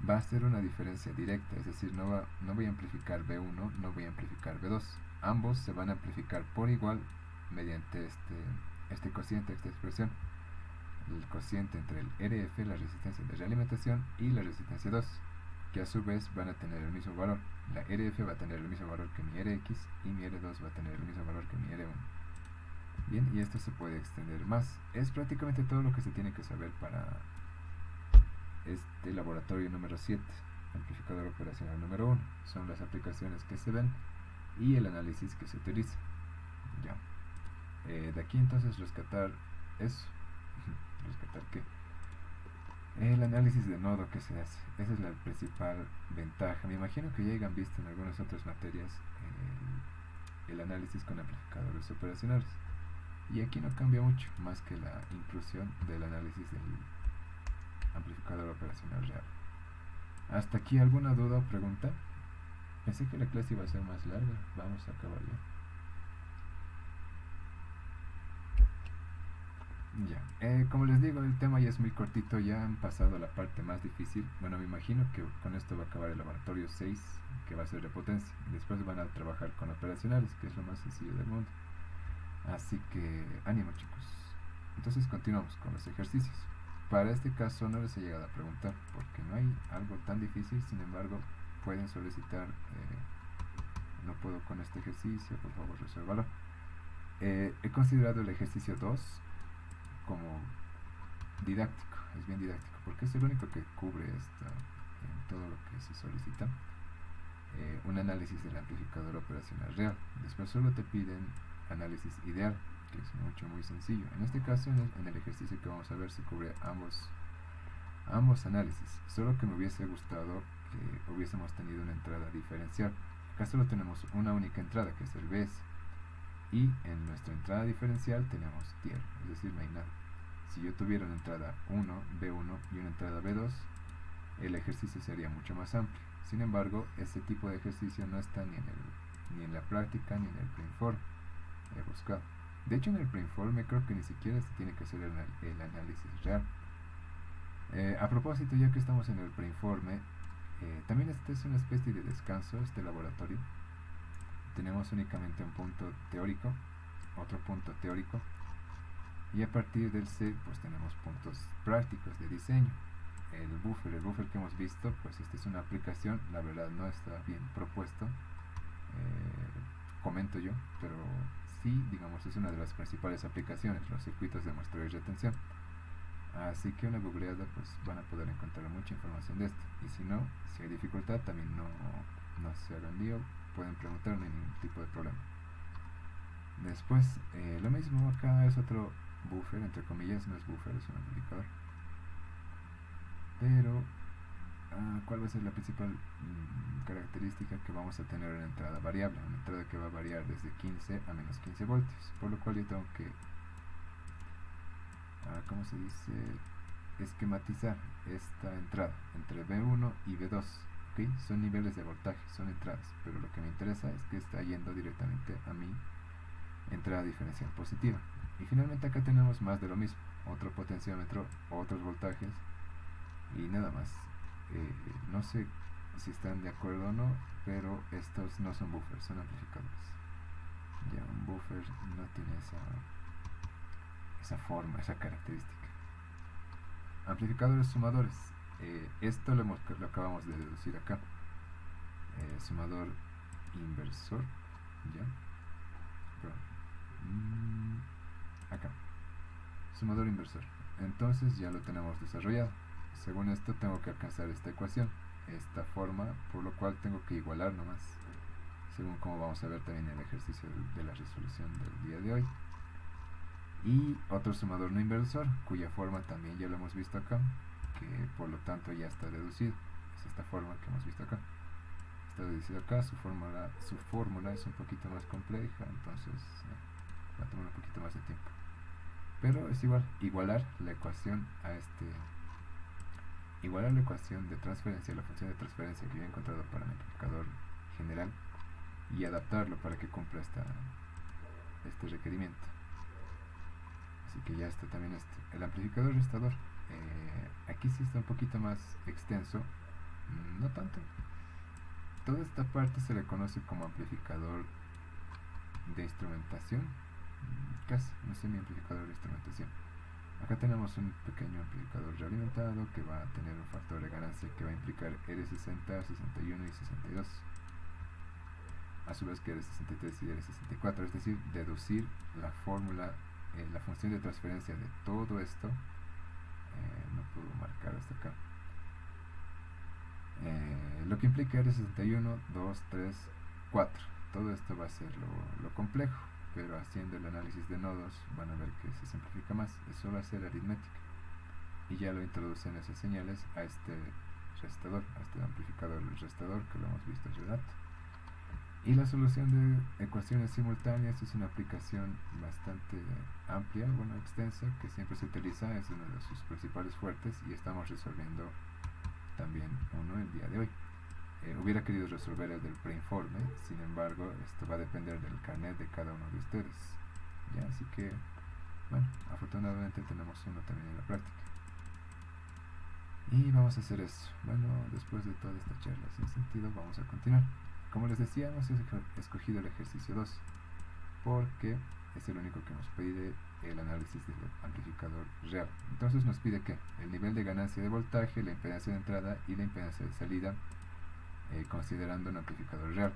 Va a ser una diferencia directa, es decir, no voy a amplificar B1, no voy a amplificar B2. Ambos se van a amplificar por igual mediante este cociente, esta expresión. El cociente entre el RF, la resistencia de realimentación, y la resistencia 2, que a su vez van a tener el mismo valor. La RF va a tener el mismo valor que mi Rx y mi R2 va a tener el mismo valor que mi R1. Bien, y esto se puede extender más. Es prácticamente todo lo que se tiene que saber para este laboratorio número 7, amplificador operacional número 1. Son las aplicaciones que se ven y el análisis que se utiliza. Ya. De aquí entonces rescatar eso. ¿Rescatar qué? El análisis de nodo que se hace. Esa es la principal ventaja. Me imagino que ya hayan visto en algunas otras materias el análisis con amplificadores operacionales. Y aquí no cambia mucho, más que la inclusión del análisis del amplificador operacional real. ¿Hasta aquí alguna duda o pregunta? Pensé que la clase iba a ser más larga. Vamos a acabar ya. Ya, como les digo, el tema ya es muy cortito, ya han pasado la parte más difícil. Bueno, me imagino que con esto va a acabar el laboratorio 6, que va a ser de potencia, y después van a trabajar con operacionales, que es lo más sencillo del mundo. Así que ánimo, chicos. Entonces continuamos con los ejercicios. Para este caso no les he llegado a preguntar porque no hay algo tan difícil, sin embargo pueden solicitar, no puedo con este ejercicio, por favor resuélvalo. He considerado el ejercicio 2 como didáctico, es bien didáctico, porque es el único que cubre en todo lo que se solicita, un análisis del amplificador operacional real. Después solo te piden análisis ideal, que es muy sencillo. En este caso, en el ejercicio que vamos a ver, se cubre ambos análisis, solo que me hubiese gustado que hubiésemos tenido una entrada diferencial. Acá solo tenemos una única entrada, que es el BS, y en nuestra entrada diferencial tenemos tierra, es decir, no hay nada. Si yo tuviera una entrada 1, B1 y una entrada B2, el ejercicio sería mucho más amplio. Sin embargo, este tipo de ejercicio no está ni en la práctica ni en el preinforme. He buscado. De hecho, en el preinforme creo que ni siquiera se tiene que hacer el análisis real. A propósito, ya que estamos en el preinforme, también este es una especie de descanso, este laboratorio. Tenemos únicamente un punto teórico, otro punto teórico, y a partir del C pues tenemos puntos prácticos de diseño. el buffer que hemos visto, pues esta es una aplicación, la verdad no está bien propuesto, comento yo, pero sí, digamos, es una de las principales aplicaciones, los circuitos de muestreo y retención. Así que una googleada pues van a poder encontrar mucha información de esto, y si no, si hay dificultad también no se hagan lío, pueden preguntar, no hay ningún tipo de problema. Después, lo mismo, acá es otro buffer, entre comillas, no es buffer, es un amplificador. Pero, ¿cuál va a ser la principal característica? Que vamos a tener una entrada variable, una entrada que va a variar desde 15 a menos 15 voltios, por lo cual yo tengo que, ¿cómo se dice? Esquematizar esta entrada entre V1 y V2. ¿Okay? Son niveles de voltaje, son entradas, pero lo que me interesa es que está yendo directamente a mi entrada diferencial positiva. Y finalmente acá tenemos más de lo mismo, otro potenciómetro, otros voltajes y nada más. No sé si están de acuerdo o no, pero estos no son buffers, son amplificadores. Ya un buffer no tiene esa forma, esa característica. Amplificadores sumadores. Esto lo acabamos de deducir acá. Sumador inversor. Ya. Acá. Sumador inversor. Entonces ya lo tenemos desarrollado. Según esto tengo que alcanzar esta ecuación, esta forma, por lo cual tengo que igualar nomás, según como vamos a ver también en el ejercicio de la resolución del día de hoy. Y otro sumador no inversor, cuya forma también ya lo hemos visto acá, que por lo tanto ya está deducido. Es esta forma que hemos visto acá. Está deducido acá, su fórmula es un poquito más compleja, entonces va a tomar un poquito más de tiempo. Pero es igual, igualar la ecuación de transferencia, la función de transferencia que yo he encontrado para el amplificador general, y adaptarlo para que cumpla este requerimiento. Así que ya está también el amplificador restador. Aquí sí está un poquito más extenso, no tanto. Toda esta parte se le conoce como amplificador de instrumentación, casi un semi-amplificador de instrumentación. Acá tenemos un pequeño amplificador realimentado que va a tener un factor de ganancia que va a implicar R60, 61 y 62. A su vez que R63 y R64, es decir, deducir la fórmula, la función de transferencia de todo esto. No puedo marcar hasta acá. Lo que implica R61, 2, 3, 4. Todo esto va a ser lo complejo, pero haciendo el análisis de nodos van a ver que se simplifica más, es solo hacer aritmética y ya lo introducen esas señales a este restador, a este amplificador restador que lo hemos visto hace rato. Y la solución de ecuaciones simultáneas es una aplicación bastante amplia, bueno, extensa, que siempre se utiliza, es uno de sus principales fuertes y estamos resolviendo también uno el día de hoy. Hubiera querido resolver el del preinforme, sin embargo esto va a depender del carnet de cada uno de ustedes, ¿ya? Así que bueno, afortunadamente tenemos uno también en la práctica y vamos a hacer eso. Bueno, después de toda esta charla sin sentido, vamos a continuar. Como les decía, hemos escogido el ejercicio 2 porque es el único que nos pide el análisis del amplificador real. Entonces nos pide que el nivel de ganancia de voltaje, la impedancia de entrada y la impedancia de salida, considerando un amplificador real.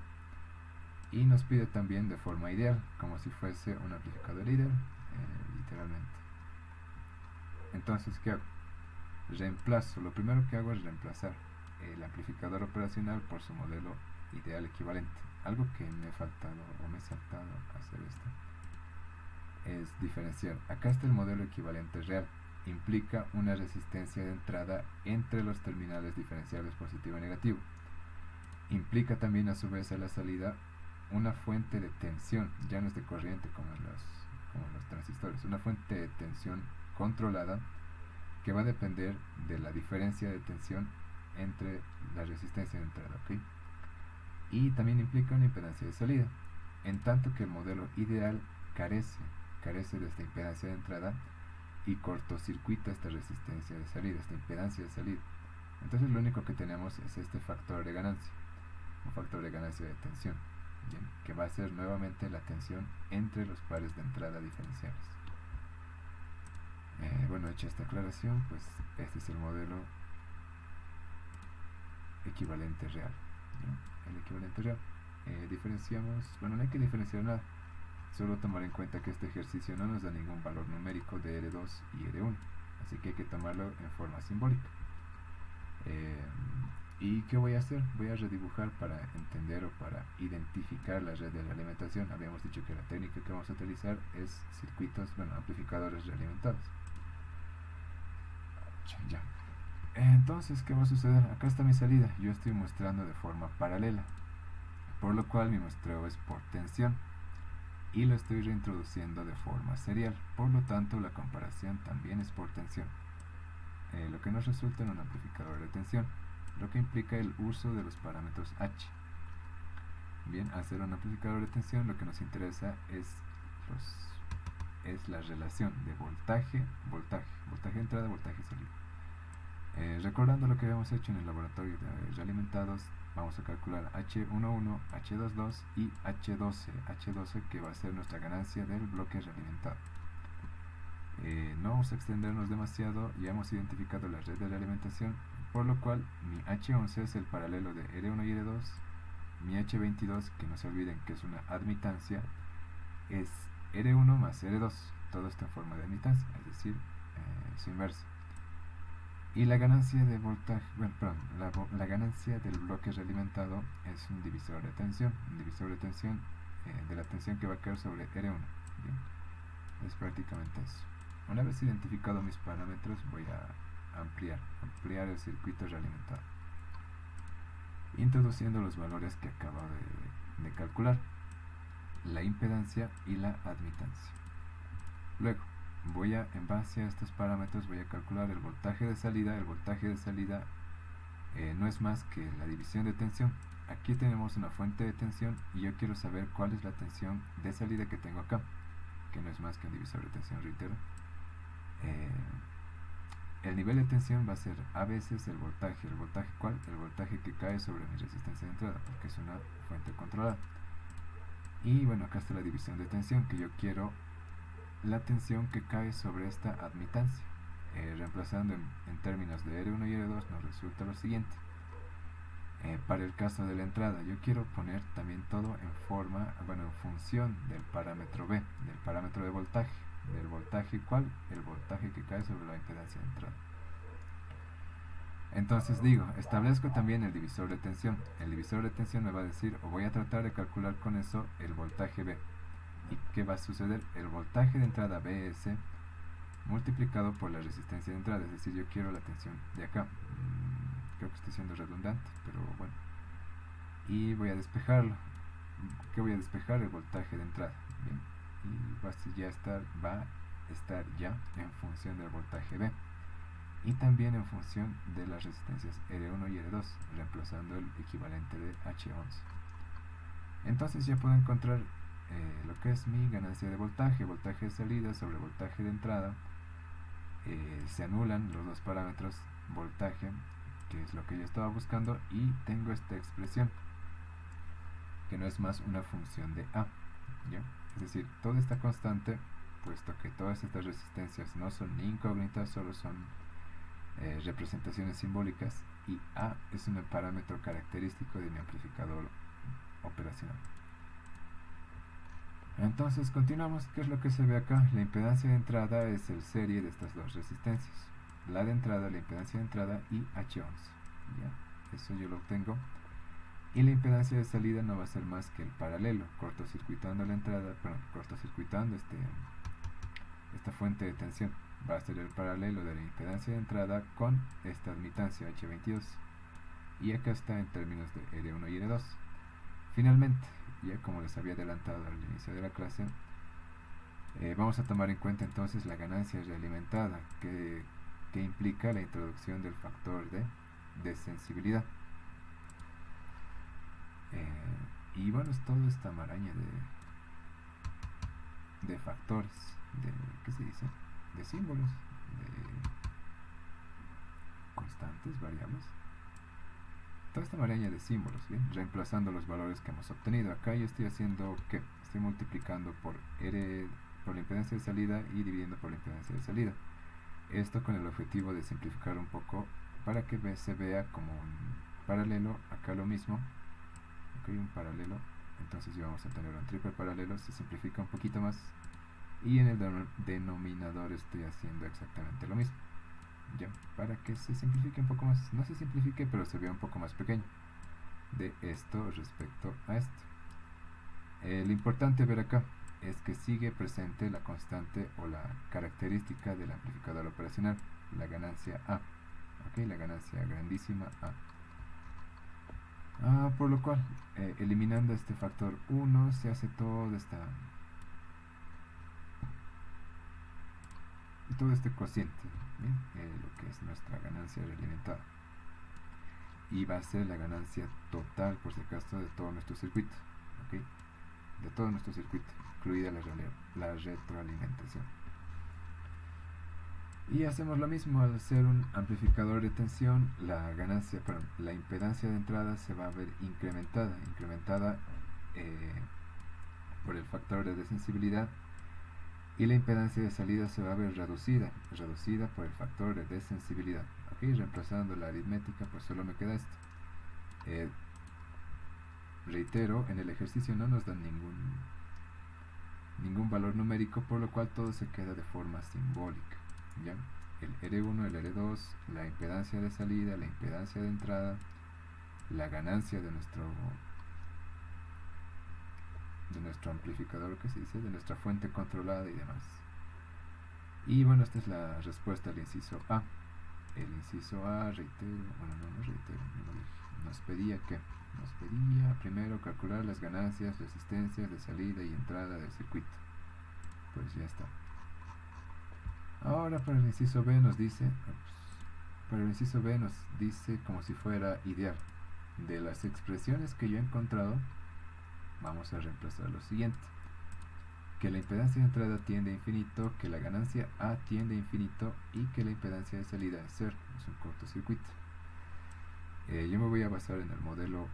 Y nos pide también de forma ideal, como si fuese un amplificador ideal, literalmente. Entonces, ¿qué hago? Reemplazo, lo primero que hago es reemplazar el amplificador operacional por su modelo ideal equivalente. Algo que me he faltado o me he saltado hacer esto es diferenciar. Acá está el modelo equivalente real, implica una resistencia de entrada entre los terminales diferenciales positivo y negativo. Implica también a su vez a la salida una fuente de tensión, ya no es de corriente como los transistores, una fuente de tensión controlada que va a depender de la diferencia de tensión entre la resistencia de entrada, ¿ok? Y también implica una impedancia de salida, en tanto que el modelo ideal carece de esta impedancia de entrada y cortocircuita esta resistencia de salida, esta impedancia de salida. Entonces lo único que tenemos es este factor de ganancia, un factor de ganancia de tensión, ¿bien? Que va a ser nuevamente la tensión entre los pares de entrada diferenciales. Bueno, hecha esta aclaración, pues este es el modelo equivalente real, ¿no? El equivalente real. Diferenciamos, bueno, no hay que diferenciar nada, solo tomar en cuenta que este ejercicio no nos da ningún valor numérico de R2 y R1, así que hay que tomarlo en forma simbólica. ¿Y qué voy a hacer? Voy a redibujar para entender o para identificar la red de realimentación. Habíamos dicho que la técnica que vamos a utilizar es circuitos, bueno, amplificadores realimentados. Ya. Entonces, ¿qué va a suceder? Acá está mi salida. Yo estoy mostrando de forma paralela, por lo cual mi muestreo es por tensión y lo estoy reintroduciendo de forma serial. Por lo tanto, la comparación también es por tensión, lo que nos resulta en un amplificador de tensión, lo que implica el uso de los parámetros H. Bien, al ser un amplificador de tensión, lo que nos interesa es la relación de voltaje de entrada, voltaje salida. Recordando lo que habíamos hecho en el laboratorio de realimentados, vamos a calcular H11, H22 y H12 que va a ser nuestra ganancia del bloque realimentado. No vamos a extendernos demasiado, ya hemos identificado la red de realimentación, por lo cual mi H11 es el paralelo de R1 y R2, mi H22, que no se olviden que es una admitancia, es R1 más R2, todo está en forma de admitancia, es decir, su inverso. Y la ganancia de voltaje, bueno, perdón, la ganancia del bloque realimentado es un divisor de tensión, de la tensión que va a caer sobre R1. Bien, es prácticamente eso. Una vez identificado mis parámetros, voy a ampliar el circuito realimentado, introduciendo los valores que acabo de calcular, la impedancia y la admitancia. Luego, en base a estos parámetros, voy a calcular el voltaje de salida. El voltaje de salida no es más que la división de tensión. Aquí tenemos una fuente de tensión y yo quiero saber cuál es la tensión de salida que tengo acá, que no es más que un divisor de tensión, reitero. El nivel de tensión va a ser a veces el voltaje. ¿El voltaje cuál? El voltaje que cae sobre mi resistencia de entrada, porque es una fuente controlada. Y bueno, acá está la división de tensión, que yo quiero la tensión que cae sobre esta admitancia. Reemplazando en términos de R1 y R2 nos resulta lo siguiente. Para el caso de la entrada, yo quiero poner también todo en función del parámetro B, del parámetro de voltaje. ¿Del voltaje cuál? El voltaje que cae sobre la impedancia de entrada. Entonces establezco también el divisor de tensión. El divisor de tensión me va a decir, o voy a tratar de calcular con eso, el voltaje B. ¿Y qué va a suceder? El voltaje de entrada BS multiplicado por la resistencia de entrada, es decir, yo quiero la tensión de acá. Creo que estoy siendo redundante, pero bueno. Y voy a despejarlo. ¿Qué voy a despejar? El voltaje de entrada. Bien. Y va a estar ya en función del voltaje B. Y también en función de las resistencias R1 y R2, reemplazando el equivalente de H11. Entonces ya puedo encontrar lo que es mi ganancia de voltaje de salida sobre voltaje de entrada. Se anulan los dos parámetros voltaje, que es lo que yo estaba buscando, y tengo esta expresión, que no es más una función de A, ¿ya? Es decir, toda esta constante, puesto que todas estas resistencias no son ni incógnitas, solo son representaciones simbólicas, y A es un parámetro característico de mi amplificador operacional. Entonces continuamos. ¿Qué es lo que se ve acá? La impedancia de entrada es el serie de estas dos resistencias, la de entrada, la impedancia de entrada, y H11, ¿ya? Eso yo lo obtengo. Y la impedancia de salida no va a ser más que el paralelo, cortocircuitando la entrada, cortocircuitando esta fuente de tensión. Va a ser el paralelo de la impedancia de entrada con esta admitancia H22. Y acá está en términos de R1 y R2. Finalmente, ya como les había adelantado al inicio de la clase, vamos a tomar en cuenta entonces la ganancia realimentada, que implica la introducción del factor de sensibilidad. Y bueno, es toda esta maraña de factores, ¿qué se dice? De símbolos, de constantes, variables. Toda esta maraña de símbolos, ¿bien? Reemplazando los valores que hemos obtenido. Acá yo estoy haciendo ¿qué? Estoy multiplicando por la impedancia de salida y dividiendo por la impedancia de salida. Esto con el objetivo de simplificar un poco para que se vea como paralelo, acá lo mismo, ok, un paralelo, entonces ya vamos a tener un triple paralelo, se simplifica un poquito más, y en el denominador estoy haciendo exactamente lo mismo, ya, para que se simplifique un poco más, no se simplifique, pero se vea un poco más pequeño de esto respecto a esto. Lo importante ver acá es que sigue presente la constante o la característica del amplificador operacional, la ganancia A, ok, la ganancia grandísima A. Por lo cual, eliminando este factor 1, se hace todo este cociente, lo que es nuestra ganancia realimentada. Y va a ser la ganancia total, por si acaso, de todo nuestro circuito, ¿ok? De todo nuestro circuito, incluida la retroalimentación. Y hacemos lo mismo al ser un amplificador de tensión, la impedancia de entrada se va a ver incrementada por el factor de desensibilidad, y la impedancia de salida se va a ver reducida por el factor de desensibilidad. Ok, reemplazando la aritmética, pues solo me queda esto. Reitero, en el ejercicio no nos dan ningún valor numérico, por lo cual todo se queda de forma simbólica, ¿ya? El R1, el R2, la impedancia de salida, la impedancia de entrada, la ganancia de nuestro amplificador, que se dice, de nuestra fuente controlada y demás. Y bueno, esta es la respuesta al inciso A. El inciso A, reitero, bueno, no reitero, nos pedía primero calcular las ganancias, resistencias de salida y entrada del circuito. Pues ya está. Ahora para el inciso B nos dice, como si fuera ideal. De las expresiones que yo he encontrado, vamos a reemplazar lo siguiente: que la impedancia de entrada tiende a infinito, que la ganancia A tiende a infinito y que la impedancia de salida es 0, es un cortocircuito. Yo me voy a basar en el modelo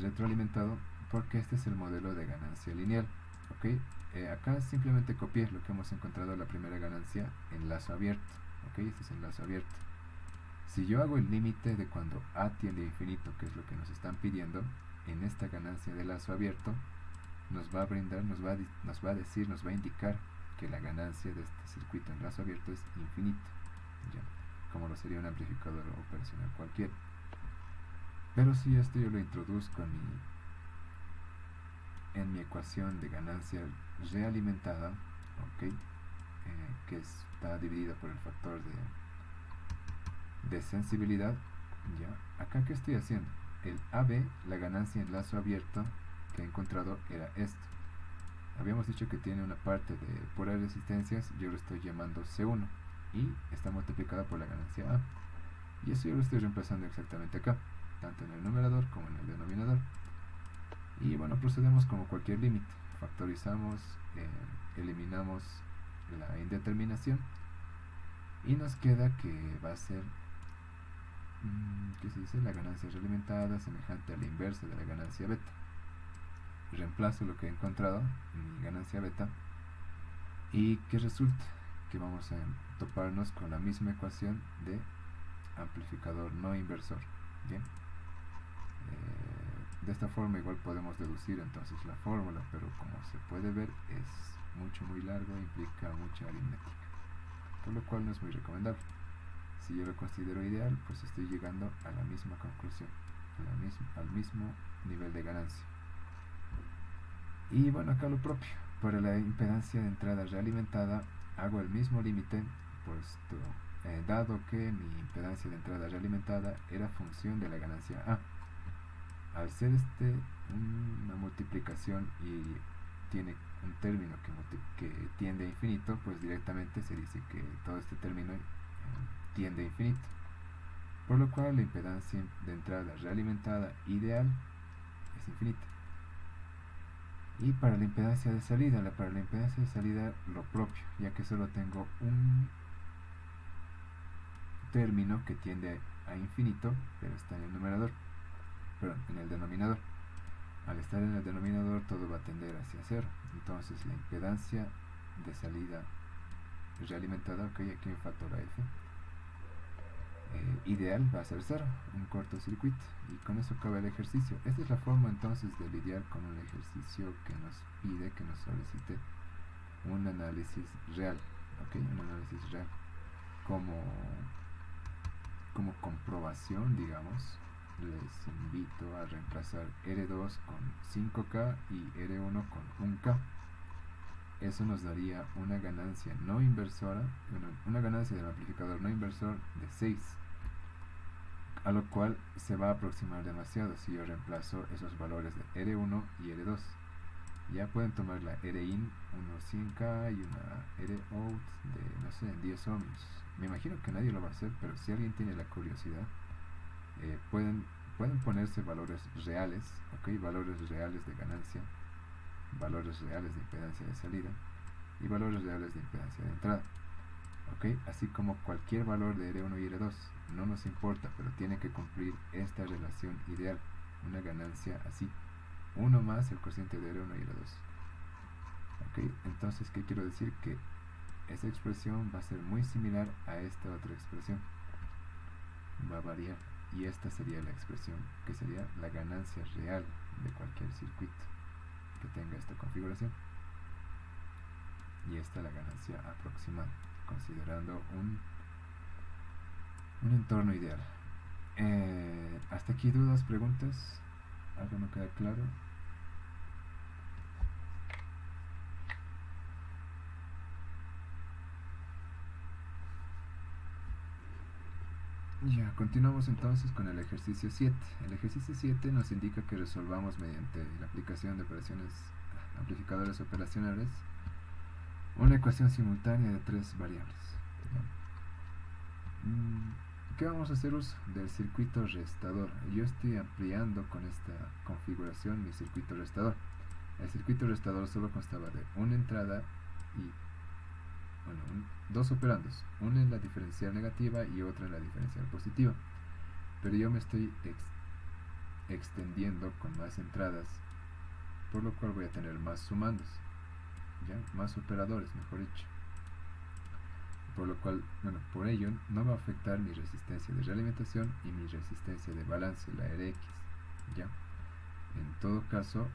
retroalimentado porque este es el modelo de ganancia lineal, ¿ok? Acá simplemente copié lo que hemos encontrado la primera ganancia en lazo abierto, ¿ok? Este es el lazo abierto. Si yo hago el límite de cuando A tiende a infinito, que es lo que nos están pidiendo, en esta ganancia de lazo abierto, nos va a indicar que la ganancia de este circuito en lazo abierto es infinito, ¿ya? Como lo sería un amplificador operacional cualquiera. Pero si esto yo lo introduzco en mi ecuación de ganancia realimentada, ¿ok? Que está dividida por el factor de sensibilidad, ¿ya? Acá, ¿qué estoy haciendo? El AB, la ganancia en lazo abierto que he encontrado, era esto. Habíamos dicho que tiene una parte de puras resistencias, yo lo estoy llamando C1 y está multiplicada por la ganancia A, y eso yo lo estoy reemplazando exactamente acá, tanto en el numerador como en el denominador. Y bueno, procedemos como cualquier límite, factorizamos, eliminamos la indeterminación y nos queda que va a ser ¿qué se dice? La ganancia realimentada semejante a la inversa de la ganancia beta. Reemplazo lo que he encontrado en mi ganancia beta y que resulta que vamos a toparnos con la misma ecuación de amplificador no inversor. Bien, de esta forma igual podemos deducir entonces la fórmula, pero como se puede ver es muy largo, implica mucha aritmética, por lo cual no es muy recomendable. Si yo lo considero ideal, pues estoy llegando a la misma conclusión, al mismo nivel de ganancia. Y bueno, acá lo propio, para la impedancia de entrada realimentada hago el mismo límite, puesto dado que mi impedancia de entrada realimentada era función de la ganancia A. Al ser una multiplicación y tiene un término que tiende a infinito, pues directamente se dice que todo este término tiende a infinito, por lo cual la impedancia de entrada realimentada ideal es infinita. Y para la impedancia de salida, lo propio, ya que solo tengo un término que tiende a infinito, pero está en el en el denominador. Al estar en el denominador todo va a tender hacia 0, entonces la impedancia de salida realimentada, ok, aquí me faltó la F, ideal va a ser 0, un cortocircuito, y con eso acaba el ejercicio. Esta es la forma entonces de lidiar con un ejercicio que nos pide, que nos solicite un análisis real, ¿ok? Un análisis real. Como comprobación, digamos, les invito a reemplazar R2 con 5K y R1 con 1K. Eso nos daría una ganancia no inversora, una ganancia del amplificador no inversor de 6, a lo cual se va a aproximar demasiado si yo reemplazo esos valores de R1 y R2. Ya pueden tomar la RIN 100K y una ROUT de, no sé, 10 ohms. Me imagino que nadie lo va a hacer, pero si alguien tiene la curiosidad, pueden ponerse valores reales, ¿ok? Valores reales de ganancia, valores reales de impedancia de salida y valores reales de impedancia de entrada, ¿ok? Así como cualquier valor de R1 y R2, no nos importa, pero tiene que cumplir esta relación ideal, una ganancia así, 1 más el cociente de R1 y R2. ¿Ok? Entonces, ¿qué quiero decir? Que esa expresión va a ser muy similar a esta otra expresión, va a variar, y esta sería la expresión que sería la ganancia real de cualquier circuito que tenga esta configuración, y esta la ganancia aproximada, considerando un entorno ideal. Hasta aquí, dudas, preguntas, algo no queda claro. Ya, continuamos entonces con el ejercicio 7. El ejercicio 7 nos indica que resolvamos mediante la aplicación de operaciones amplificadores operacionales una ecuación simultánea de 3 variables. ¿Qué vamos a hacer uso? Del circuito restador. Yo estoy ampliando con esta configuración mi circuito restador. El circuito restador solo constaba de una entrada y dos operandos, una en la diferencial negativa y otra en la diferencial positiva, pero yo me estoy extendiendo con más entradas, por lo cual voy a tener más sumandos, ¿ya? Más operadores, mejor dicho, por lo cual, por ello no va a afectar mi resistencia de realimentación y mi resistencia de balance, la Rx, ¿ya? En todo caso,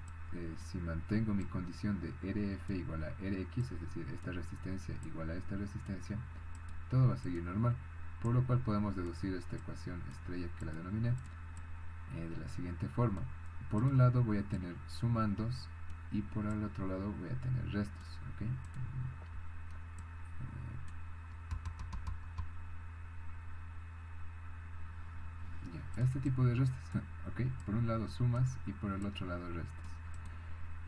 si mantengo mi condición de RF igual a Rx, es decir, esta resistencia igual a esta resistencia, todo va a seguir normal, por lo cual podemos deducir esta ecuación estrella que la denominé de la siguiente forma. Por un lado voy a tener sumandos y por el otro lado voy a tener restos, ¿ok? Este tipo de restas, ¿ok? Por un lado sumas y por el otro lado restas.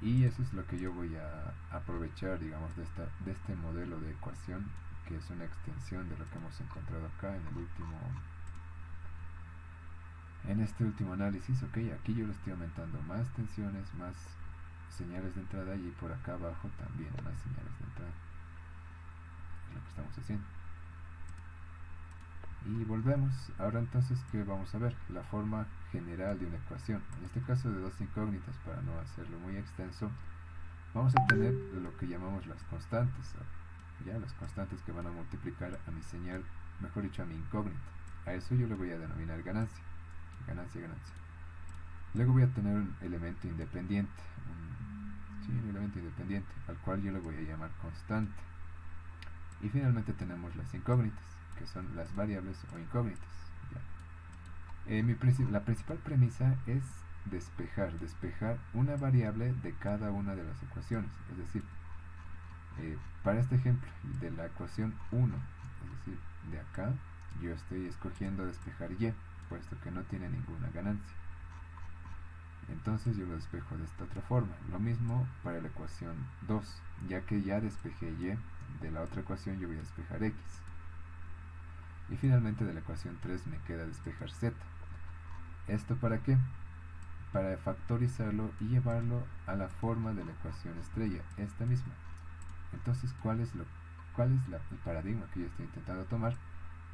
Y eso es lo que yo voy a aprovechar, digamos, de este modelo de ecuación, que es una extensión de lo que hemos encontrado acá en este último análisis, ¿ok? Aquí yo le estoy aumentando más tensiones, más señales de entrada, y por acá abajo también más señales de entrada. Es lo que estamos haciendo. Y volvemos. Ahora entonces, ¿qué vamos a ver? La forma general de una ecuación. En este caso de dos incógnitas, para no hacerlo muy extenso, vamos a tener lo que llamamos las constantes, ya las constantes que van a multiplicar a mi señal, mejor dicho, a mi incógnita. A eso yo le voy a denominar ganancia. Luego voy a tener un elemento independiente, un elemento independiente, al cual yo le voy a llamar constante. Y finalmente tenemos las incógnitas, que son las variables o incógnitas. La principal premisa es despejar una variable de cada una de las ecuaciones. Es decir, para este ejemplo de la ecuación 1, es decir, de acá, yo estoy escogiendo despejar y, puesto que no tiene ninguna ganancia. Entonces yo lo despejo de esta otra forma. Lo mismo para la ecuación 2, ya que ya despejé y, de la otra ecuación yo voy a despejar x. Y finalmente de la ecuación 3 me queda despejar z. ¿Esto para qué? Para factorizarlo y llevarlo a la forma de la ecuación estrella, esta misma. Entonces, ¿cuál es el paradigma que yo estoy intentando tomar?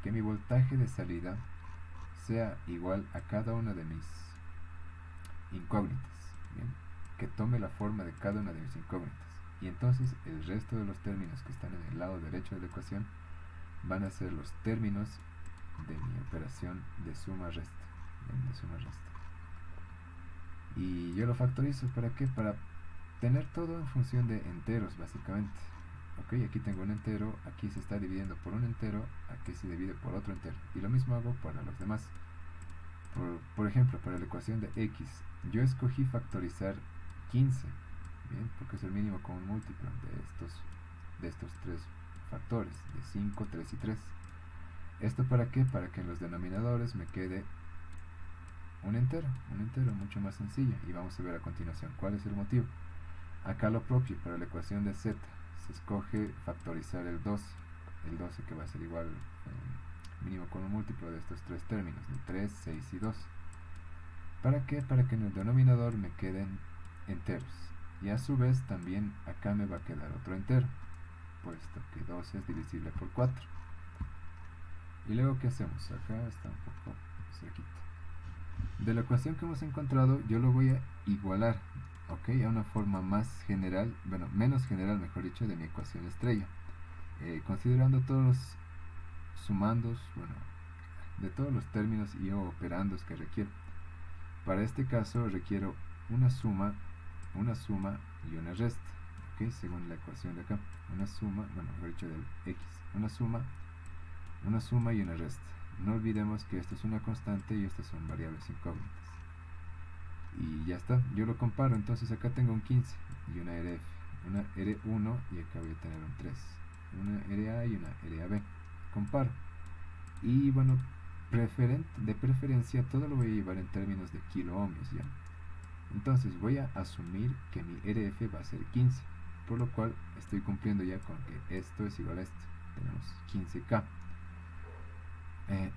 Que mi voltaje de salida sea igual a cada una de mis incógnitas, ¿bien? Que tome la forma de cada una de mis incógnitas. Y entonces el resto de los términos que están en el lado derecho de la ecuación van a ser los términos de mi operación de suma-resta. Y yo lo factorizo, ¿para qué? Para tener todo en función de enteros, básicamente. Ok, aquí tengo un entero, aquí se está dividiendo por un entero, aquí se divide por otro entero. Y lo mismo hago para los demás. Por ejemplo, para la ecuación de x, yo escogí factorizar 15, bien, porque es el mínimo común múltiplo de estos tres factores, de 5, 3 y 3. ¿Esto para qué? Para que en los denominadores me quede un entero mucho más sencillo. Y vamos a ver a continuación cuál es el motivo. Acá lo propio, para la ecuación de z, se escoge factorizar el 12 que va a ser igual mínimo común múltiplo de estos tres términos, de 3, 6 y 2. ¿Para qué? Para que en el denominador me queden enteros. Y a su vez también acá me va a quedar otro entero, puesto que 12 es divisible por 4. Y luego, ¿qué hacemos? Acá está un poco cerquita. De la ecuación que hemos encontrado, yo lo voy a igualar, ¿ok? A una forma más general, bueno, menos general, mejor dicho, de mi ecuación estrella. Considerando todos los sumandos, bueno, de todos los términos y o operandos que requiero. Para este caso requiero una suma y una resta, ¿ok? Según la ecuación de acá, una suma, bueno, mejor dicho del x, una suma y una resta. No olvidemos que esto es una constante y estas son variables incógnitas. Y ya está, yo lo comparo, entonces acá tengo un 15 y una RF, una R1 y acá voy a tener un 3, una RA y una RAB. Comparo. Y bueno, de preferencia todo lo voy a llevar en términos de kiloohmios, ¿ya? Entonces voy a asumir que mi RF va a ser 15, por lo cual estoy cumpliendo ya con que esto es igual a esto. Tenemos 15K.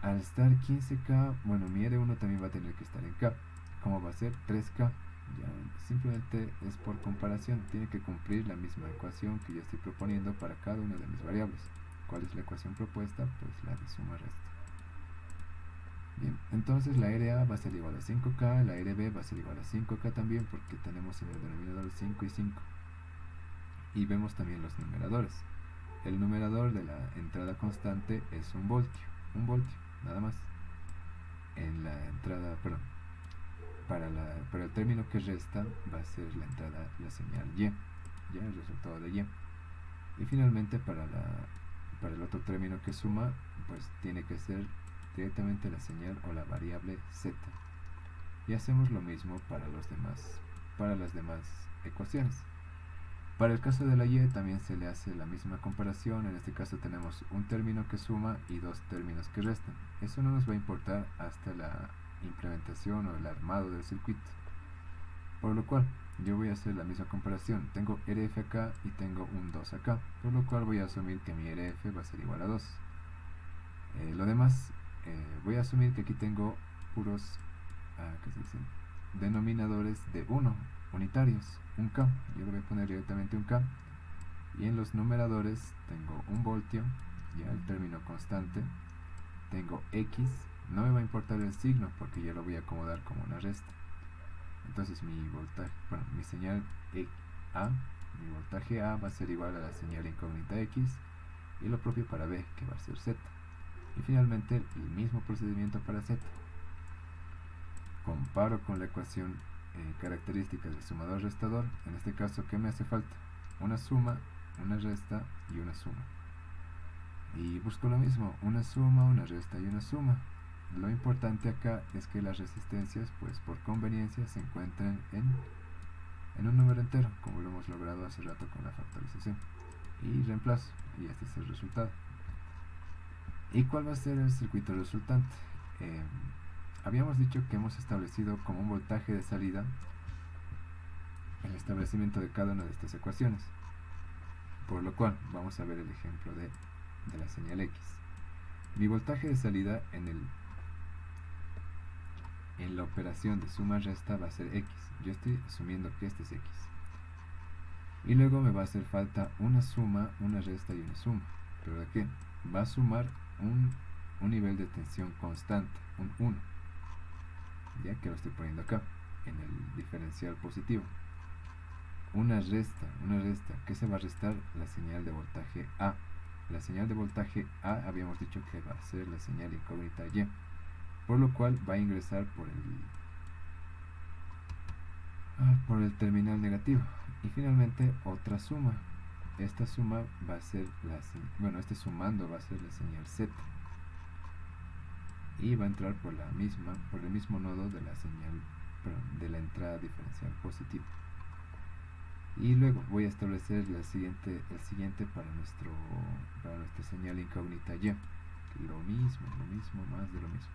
Al estar 15K, bueno, mi R1 también va a tener que estar en K. ¿Cómo va a ser? 3K. Ya, simplemente es por comparación, tiene que cumplir la misma ecuación que yo estoy proponiendo para cada una de mis variables. ¿Cuál es la ecuación propuesta? Pues la de suma-resta. Bien, entonces la RA va a ser igual a 5K, la RB va a ser igual a 5K también, porque tenemos en el denominador 5 y 5. Y vemos también los numeradores. El numerador de la entrada constante es un voltio, nada más. En la entrada, perdón, para el término que resta va a ser la entrada, la señal y, ya el resultado de y. Y finalmente para el otro término que suma, pues tiene que ser directamente la señal o la variable z. Y hacemos lo mismo para las demás ecuaciones. Para el caso de la y también se le hace la misma comparación. En este caso tenemos un término que suma y dos términos que restan. Eso no nos va a importar hasta la implementación o el armado del circuito. Por lo cual yo voy a hacer la misma comparación. Tengo RF acá y tengo un 2 acá, por lo cual voy a asumir que mi RF va a ser igual a 2. Lo demás, voy a asumir que aquí tengo puros ¿qué se dice? Denominadores de 1, unitarios, un K. Yo le voy a poner directamente un K. Y en los numeradores tengo un voltio, ya el término constante. Tengo X, no me va a importar el signo porque yo lo voy a acomodar como una resta. Entonces mi voltaje, bueno, mi señal A, mi voltaje A va a ser igual a la señal incógnita X, y lo propio para B, que va a ser Z. Y finalmente el mismo procedimiento para Z. Comparo con la ecuación características del sumador-restador. En este caso, ¿qué me hace falta? Una suma, una resta y una suma. Y busco lo mismo, una suma, una resta y una suma. Lo importante acá es que las resistencias, pues por conveniencia, se encuentren en un número entero, como lo hemos logrado hace rato con la factorización. Y reemplazo, y este es el resultado. ¿Y cuál va a ser el circuito resultante? Habíamos dicho que hemos establecido como un voltaje de salida el establecimiento de cada una de estas ecuaciones. Por lo cual, vamos a ver el ejemplo de la señal X. Mi voltaje de salida en la operación de suma-resta va a ser X. Yo estoy asumiendo que este es X. Y luego me va a hacer falta una suma, una resta y una suma. ¿Pero de qué? Va a sumar un nivel de tensión constante, un 1. Ya que lo estoy poniendo acá, en el diferencial positivo. Una resta, ¿qué se va a restar? La señal de voltaje A. la señal de voltaje A habíamos dicho que va a ser la señal incógnita Y, por lo cual va a ingresar por el terminal negativo. Y finalmente otra suma. Esta suma va a ser este sumando va a ser la señal Z, y va a entrar por el mismo nodo de la señal, de la entrada diferencial positiva. Y luego voy a establecer el siguiente para nuestra señal incógnita Y. Lo mismo, más de lo mismo.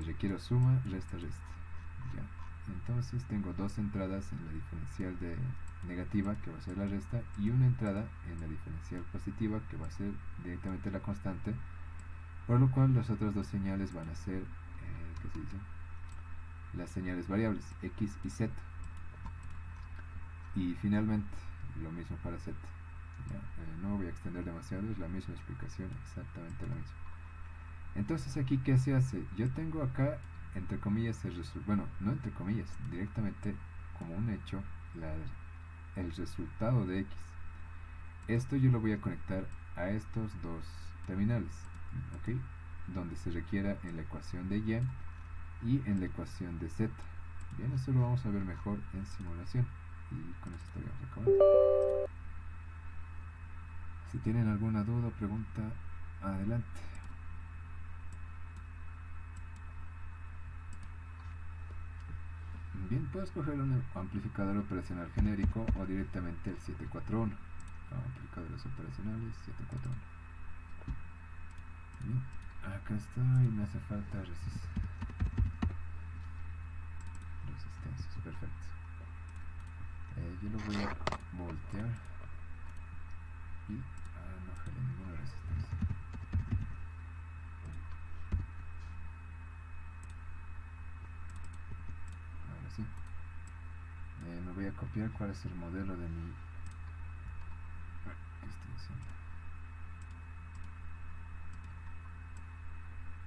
Requiero suma, resta. Ya. Entonces tengo dos entradas en la diferencial negativa, que va a ser la resta, y una entrada en la diferencial positiva, que va a ser directamente la constante, por lo cual las otras dos señales van a ser, ¿qué se dice? Las señales variables, X y Z. Y finalmente, lo mismo para Z. Ya, no voy a extender demasiado, es la misma explicación, exactamente lo mismo. Entonces aquí, ¿qué se hace? Yo tengo acá, entre comillas, bueno, no entre comillas, directamente como un hecho, el resultado de X. Esto yo lo voy a conectar a estos dos terminales, ¿ok? Donde se requiera en la ecuación de Y y en la ecuación de Z. Bien, eso lo vamos a ver mejor en simulación. Y con eso estaríamos acabando. Si tienen alguna duda o pregunta, adelante. Bien, puedo escoger un amplificador operacional genérico o directamente el 741. Amplificadores operacionales 741. Bien, acá está, y me hace falta resistencias. Perfecto. Yo lo voy a voltear y no jalé ninguna resistencia. Ahora sí. Me voy a copiar cuál es el modelo de mi... ¿Qué estoy haciendo?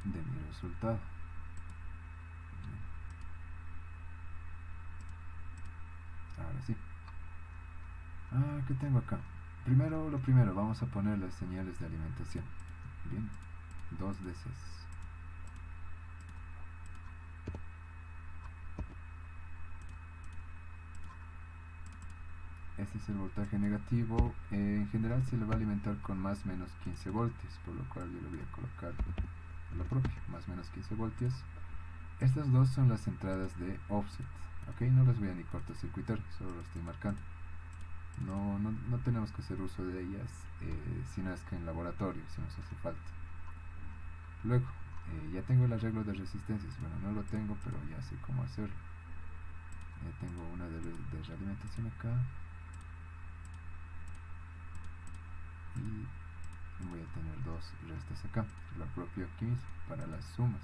De mi resultado. Ahora sí. ¿Qué tengo acá? Lo primero, vamos a poner las señales de alimentación. Bien, 2 DCs. Este es el voltaje negativo. En general se le va a alimentar con más o menos 15 voltios, por lo cual yo le voy a colocar lo propio, más o menos 15 voltios. Estas dos son las entradas de offset, ok, no las voy a ni cortocircuitar, solo lo estoy marcando. No tenemos que hacer uso de ellas, si no es que en laboratorio, si nos hace falta. Luego, ya tengo el arreglo de resistencias. Bueno, no lo tengo, pero ya sé cómo hacerlo. Tengo una de realimentación acá, y voy a tener dos restas acá, lo propio aquí mismo para las sumas.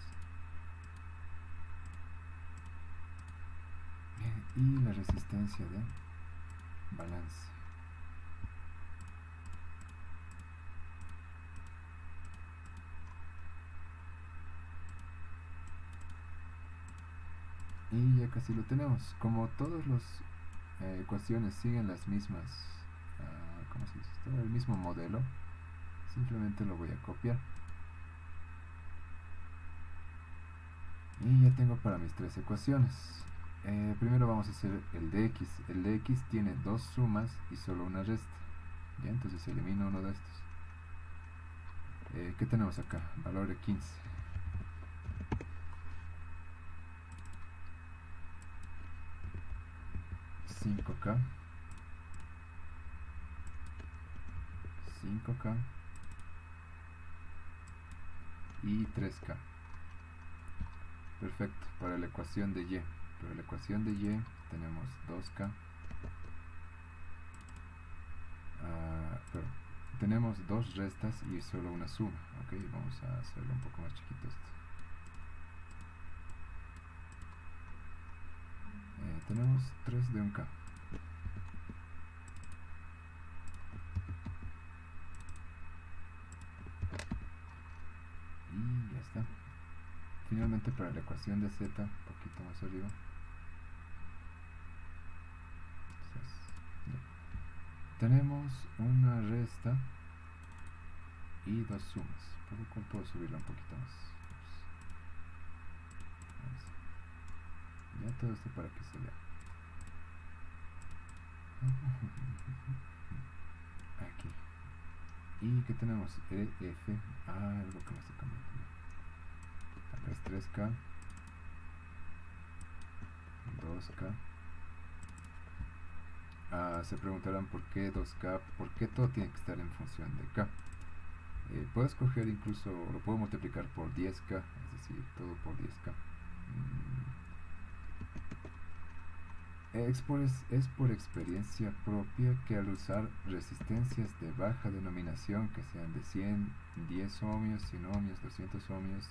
Bien, y la resistencia de balance. Y ya casi lo tenemos. Como todas las ecuaciones siguen las mismas, ¿cómo se dice esto? El mismo modelo, simplemente lo voy a copiar. Y ya tengo para mis tres ecuaciones. Primero vamos a hacer el de X. El de X tiene dos sumas y solo una resta. Ya, entonces elimino uno de estos. ¿Qué tenemos acá? Valor de 15. 5K. 5K. Y 3K. Perfecto, para la ecuación de Y. Para la ecuación de Y tenemos 2K. Tenemos dos restas y solo una suma. Ok, vamos a hacerlo un poco más chiquito esto. Tenemos 3 de 1K. Y ya está. Finalmente para la ecuación de Z, un poquito más arriba. Tenemos una resta y 2 sumas, por lo cual puedo subirla un poquito más. Ya todo esto para que se vea. Aquí. ¿Y qué tenemos? EF. Algo que me está cambiando. Acá es 3K. 2K. Se preguntarán por qué 2K, por qué todo tiene que estar en función de K. Puedo escoger incluso, lo puedo multiplicar por 10K, es decir, todo por 10K. Es por experiencia propia que al usar resistencias de baja denominación, que sean de 100, 10 ohmios, 100 ohmios, 200 ohmios,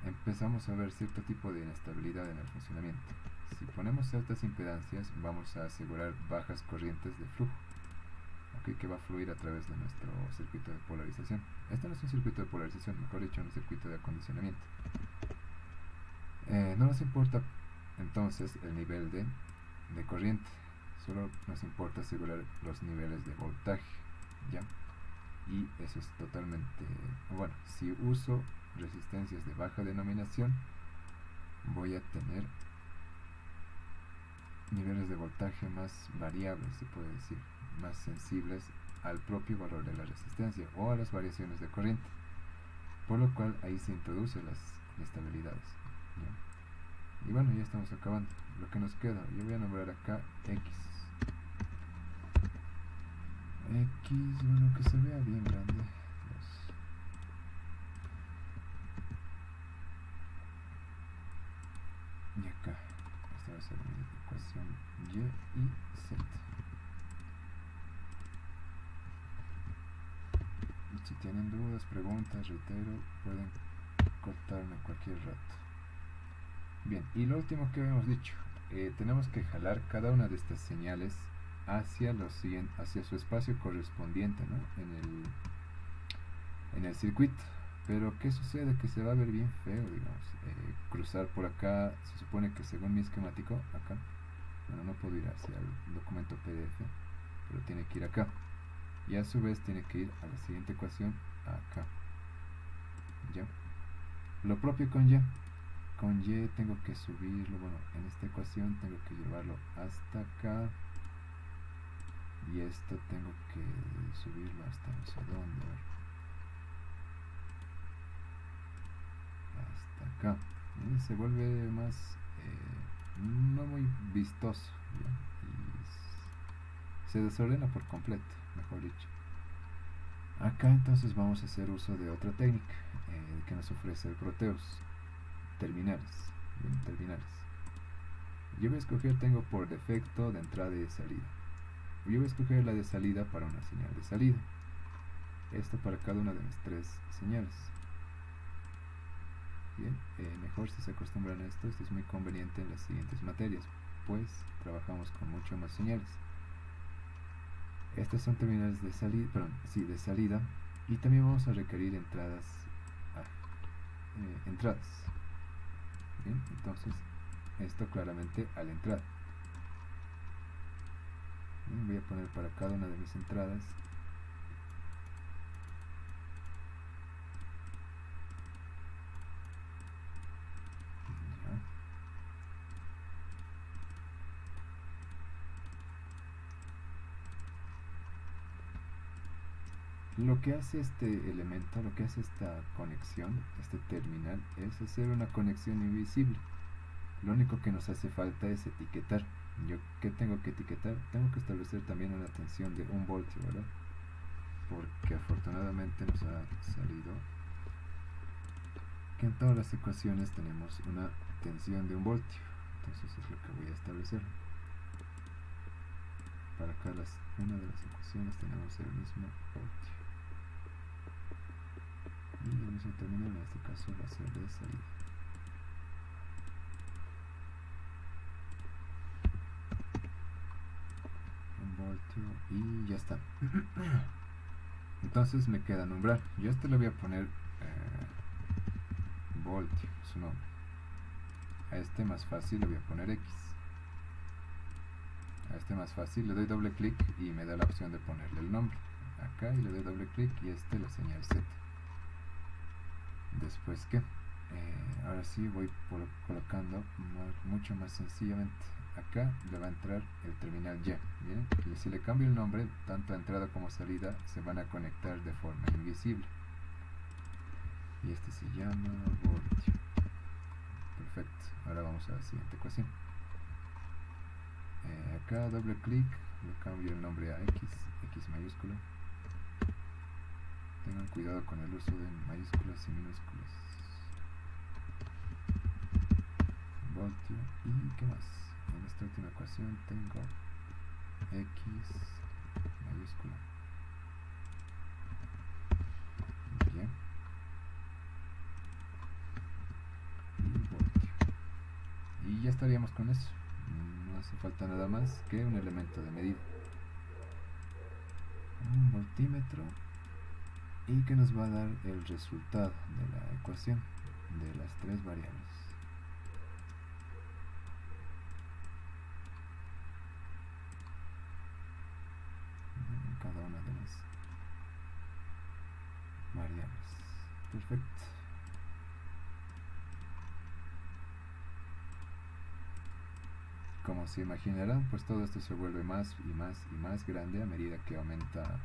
empezamos a ver cierto tipo de inestabilidad en el funcionamiento. Si ponemos altas impedancias, vamos a asegurar bajas corrientes de flujo, que va a fluir a través de nuestro circuito de polarización. Este no es un circuito de polarización, mejor dicho, un circuito de acondicionamiento. No nos importa entonces el nivel de corriente, solo nos importa asegurar los niveles de voltaje, ¿ya? Y eso es totalmente bueno. Si uso resistencias de baja denominación, voy a tener niveles de voltaje más variables, se puede decir, más sensibles al propio valor de la resistencia o a las variaciones de corriente, por lo cual ahí se introducen las inestabilidades, ¿ya? Y bueno, ya estamos acabando. Lo que nos queda, yo voy a nombrar acá X, bueno, que se vea bien grande. Y acá, esta va a ser mi ecuación Y y Z. Y si tienen dudas, preguntas, reitero, pueden cortarme cualquier rato. Bien, y lo último que habíamos dicho, tenemos que jalar cada una de estas señales hacia su espacio correspondiente, ¿no? en el circuito. Pero ¿qué sucede? Que se va a ver bien feo, digamos, cruzar por acá. Se supone que según mi esquemático, acá, bueno, no puedo ir hacia el documento PDF, pero tiene que ir acá, y a su vez tiene que ir a la siguiente ecuación, acá, ¿ya? Lo propio con Y. Con Y tengo que subirlo, bueno, en esta ecuación tengo que llevarlo hasta acá, y esto tengo que subirlo hasta no sé dónde, hasta acá. Y se vuelve más no muy vistoso, ¿ya? Y se desordena por completo, mejor dicho. Acá entonces vamos a hacer uso de otra técnica que nos ofrece el Proteus: terminales. Bien, terminales. Yo voy a escoger, tengo por defecto de entrada y de salida. Yo voy a escoger la de salida para una señal de salida. Esto para cada una de mis 3 señales. Bien, mejor si se acostumbran a esto es muy conveniente en las siguientes materias, pues trabajamos con mucho más señales. Estas son terminales de salida, de salida, y también vamos a requerir entradas. Bien, entonces esto claramente a la entrada. Bien, voy a poner para cada una de mis entradas lo que hace este elemento, lo que hace esta conexión, este terminal, es hacer una conexión invisible. Lo único que nos hace falta es etiquetar. ¿Yo qué tengo que etiquetar? Tengo que establecer también una tensión de 1 voltio, ¿verdad? Porque afortunadamente nos ha salido que en todas las ecuaciones tenemos una tensión de 1 voltio. Entonces es lo que voy a establecer. Para cada una de las ecuaciones tenemos el mismo voltio. Y el mismo terminal en este caso va a ser de salida. Y ya está. Entonces me queda nombrar. Yo a este le voy a poner voltio, su nombre. A este más fácil le voy a poner X. A este más fácil le doy doble clic y me da la opción de ponerle el nombre. acá y le doy doble clic y la señal Z. Después que ahora sí voy colocando mucho más sencillamente. Acá le va a entrar el terminal Y, ¿bien? Y si le cambio el nombre, tanto entrada como salida se van a conectar de forma invisible. Y se llama voltio. Perfecto. Ahora vamos a la siguiente ecuación. Acá doble clic, le cambio el nombre a X mayúscula. Tengan cuidado con el uso de mayúsculas y minúsculas. Voltio. ¿Y qué más? En esta última ecuación tengo X mayúscula. Bien. Y voltio. Y ya estaríamos con eso. No hace falta nada más que un elemento de medida. Un voltímetro. Y que nos va a dar el resultado de la ecuación de las tres variables. Cada una de las variables. Perfecto. Como se imaginarán, pues todo esto se vuelve más y más y más grande a medida que aumenta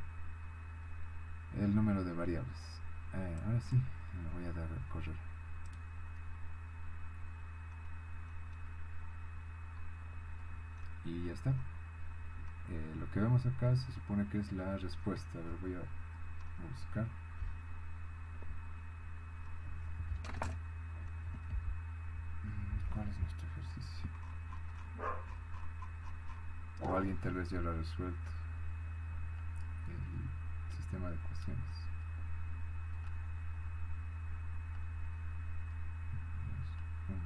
el número de variables. Ahora sí, le voy a dar a correr. Y ya está. Lo que vemos acá se supone que es la respuesta. A ver, voy a buscar. ¿Cuál es nuestro ejercicio? O alguien tal vez ya lo ha resuelto. El sistema de ecuaciones. 1,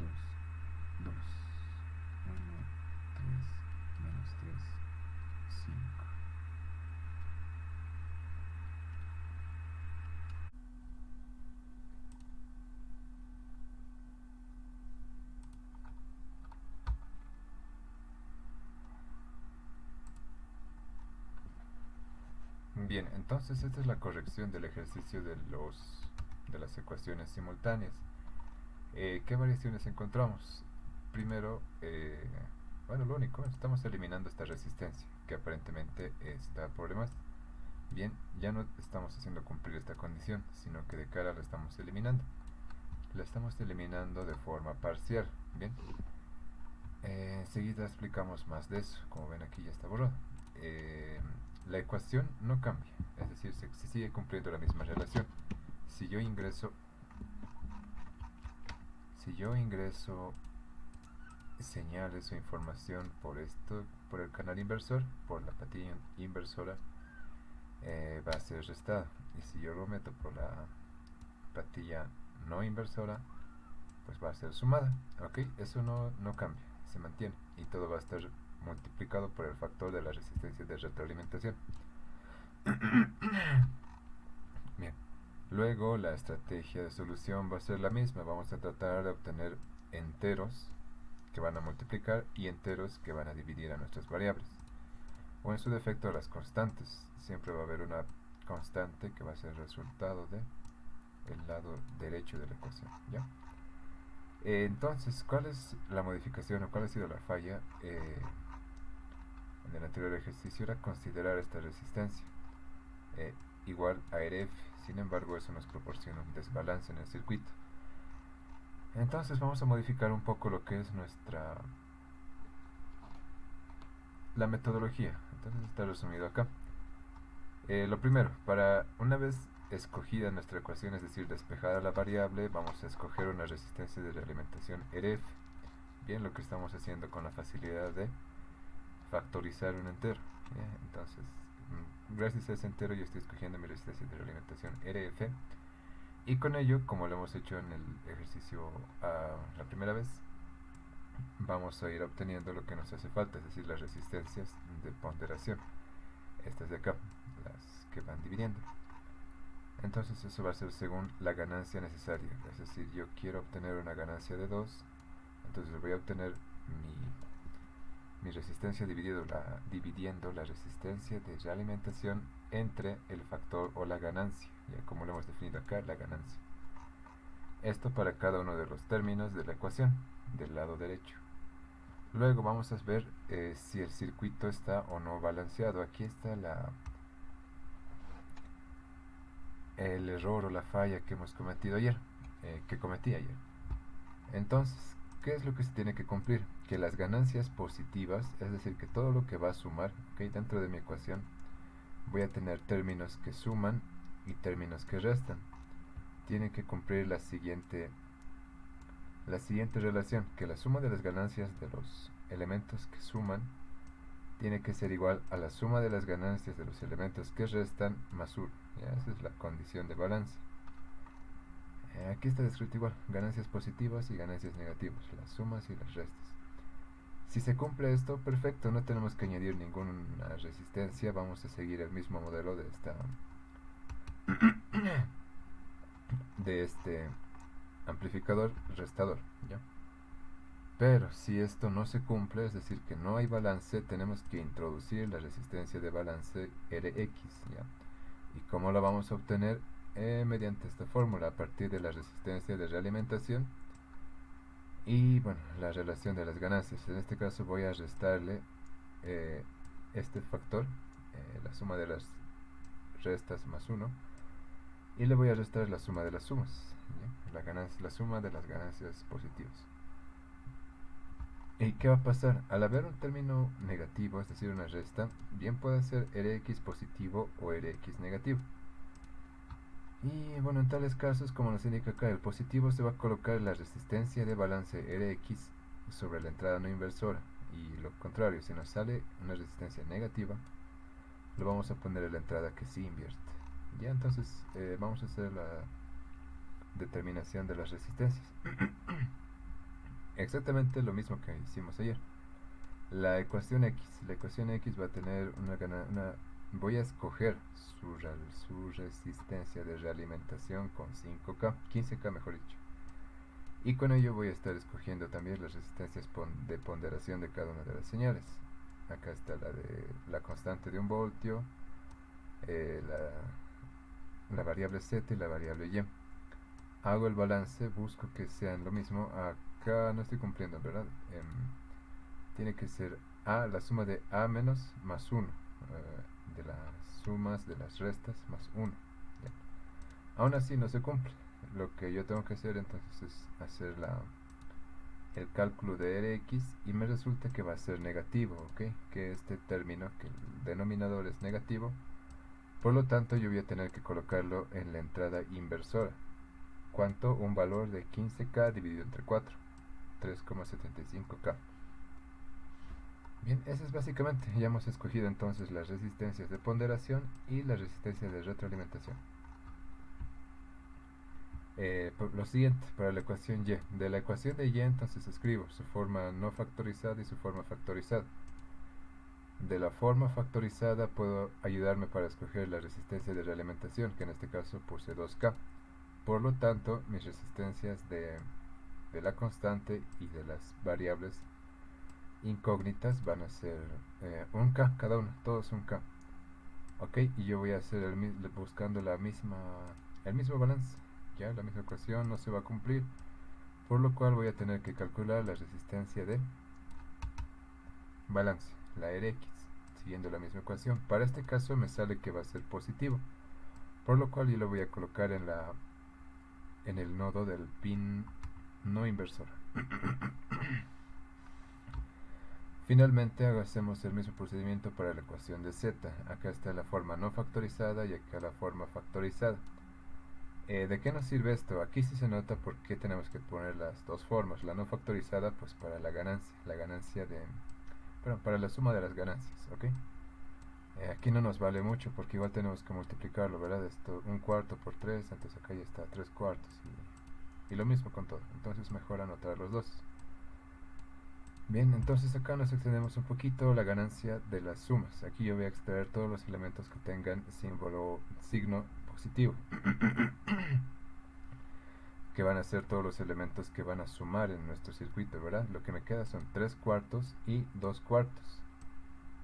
2, 2, 1, 3, menos 3, 5. Bien, entonces esta es la corrección del ejercicio de las ecuaciones simultáneas. ¿Qué variaciones encontramos? Primero, bueno, lo único, estamos eliminando esta resistencia que aparentemente está por demás. Bien, ya no estamos haciendo cumplir esta condición, sino que de cara la estamos eliminando. La estamos eliminando de forma parcial. Bien, enseguida explicamos más de eso. Como ven, aquí ya está borrado. La ecuación no cambia, es decir, se sigue cumpliendo la misma relación. Si yo ingreso señales o información por el canal inversor, por la patilla inversora, va a ser restado. Y si yo lo meto por la patilla no inversora, pues va a ser sumada. ¿Ok? Eso no cambia, se mantiene. Y todo va a estar multiplicado por el factor de la resistencia de retroalimentación. Bien. Luego la estrategia de solución va a ser la misma. Vamos a tratar de obtener enteros que van a multiplicar y enteros que van a dividir a nuestras variables. O en su defecto las constantes. Siempre va a haber una constante que va a ser el resultado de el lado derecho de la ecuación. ¿Ya? Entonces, ¿cuál es la modificación o cuál ha sido la falla en el anterior ejercicio? Era considerar esta resistencia igual a RF. Sin embargo, eso nos proporciona un desbalance en el circuito. Entonces vamos a modificar un poco lo que es la metodología. Entonces está resumido acá. Lo primero, para una vez escogida nuestra ecuación, es decir, despejada la variable, vamos a escoger una resistencia de realimentación RF. Bien, lo que estamos haciendo con la facilidad de factorizar un entero. Bien, entonces, gracias a ese entero yo estoy escogiendo mi resistencia de realimentación RF. Y con ello, como lo hemos hecho en el ejercicio la primera vez, vamos a ir obteniendo lo que nos hace falta, es decir, las resistencias de ponderación. Estas de acá, las que van dividiendo. Entonces eso va a ser según la ganancia necesaria. Es decir, yo quiero obtener una ganancia de 2, entonces voy a obtener mi resistencia dividiendo la resistencia de realimentación entre el factor o la ganancia, ya como lo hemos definido acá, la ganancia. Esto para cada uno de los términos de la ecuación del lado derecho. Luego vamos a ver si el circuito está o no balanceado. Aquí está el error o la falla que hemos cometido ayer, que cometí ayer. Entonces, ¿qué es lo que se tiene que cumplir? Que las ganancias positivas, es decir, que todo lo que va a sumar, ¿okay? Dentro de mi ecuación voy a tener términos que suman y términos que restan. Tiene que cumplir la siguiente relación, que la suma de las ganancias de los elementos que suman tiene que ser igual a la suma de las ganancias de los elementos que restan más 1. Esa es la condición de balance. Aquí está descrito igual, ganancias positivas y ganancias negativas, las sumas y las restas. Si se cumple esto, perfecto, no tenemos que añadir ninguna resistencia, vamos a seguir el mismo modelo de este amplificador restador, ¿ya? Pero si esto no se cumple, es decir, que no hay balance, tenemos que introducir la resistencia de balance Rx, ¿ya? ¿Y cómo la vamos a obtener? Mediante esta fórmula, a partir de la resistencia de realimentación y, bueno, la relación de las ganancias. En este caso voy a restarle este factor, la suma de las restas más 1, y le voy a restar la suma de las sumas, la suma de las ganancias positivas. ¿Y qué va a pasar? Al haber un término negativo, es decir, una resta, bien puede ser Rx positivo o Rx negativo. Y bueno, en tales casos, como nos indica acá, el positivo se va a colocar la resistencia de balance Rx sobre la entrada no inversora. Y lo contrario, si nos sale una resistencia negativa, lo vamos a poner en la entrada que sí invierte. Ya, entonces vamos a hacer la determinación de las resistencias. Exactamente lo mismo que hicimos ayer. La ecuación X va a tener voy a escoger su resistencia de realimentación con 5K, 15K mejor dicho. Y con ello voy a estar escogiendo también las resistencias de ponderación de cada una de las señales. Acá está la constante de 1 voltio, la variable Z y la variable Y. Hago el balance, busco que sean lo mismo. Acá no estoy cumpliendo, ¿verdad? Tiene que ser la suma de A menos más 1, de las sumas de las restas más 1. ¿Ya? Aún así no se cumple. Lo que yo tengo que hacer entonces es hacer el cálculo de Rx y me resulta que va a ser negativo, ¿ok? Que este término, que el denominador es negativo, por lo tanto yo voy a tener que colocarlo en la entrada inversora. ¿Cuánto? Un valor de 15K dividido entre 4, 3,75K. Bien, eso es básicamente. Ya hemos escogido entonces las resistencias de ponderación y la resistencia de retroalimentación. Por lo siguiente, para la ecuación Y. De la ecuación de Y entonces escribo su forma no factorizada y su forma factorizada. De la forma factorizada puedo ayudarme para escoger la resistencia de realimentación, que en este caso puse 2K. Por lo tanto, mis resistencias de la constante y de las variables incógnitas van a ser 1K cada una, todos 1K. Ok, y yo voy a hacer buscando el mismo balance. Ya la misma ecuación no se va a cumplir, por lo cual voy a tener que calcular la resistencia de balance, la Rx, siguiendo la misma ecuación. Para este caso me sale que va a ser positivo, por lo cual yo lo voy a colocar en el nodo del pin no inversor. Finalmente hacemos el mismo procedimiento para la ecuación de Z. Acá está la forma no factorizada y acá la forma factorizada. ¿De qué nos sirve esto? Aquí sí se nota por qué tenemos que poner las dos formas. La no factorizada pues para la ganancia para la suma de las ganancias, ¿ok? Aquí no nos vale mucho porque igual tenemos que multiplicarlo, ¿verdad? Esto 1/4 por 3, entonces acá ya está 3/4 y lo mismo con todo. Entonces mejor anotar los dos. Bien, entonces acá nos extendemos un poquito la ganancia de las sumas. Aquí yo voy a extraer todos los elementos que tengan signo positivo. que van a ser todos los elementos que van a sumar en nuestro circuito, ¿verdad? Lo que me queda son 3 cuartos y 2 cuartos.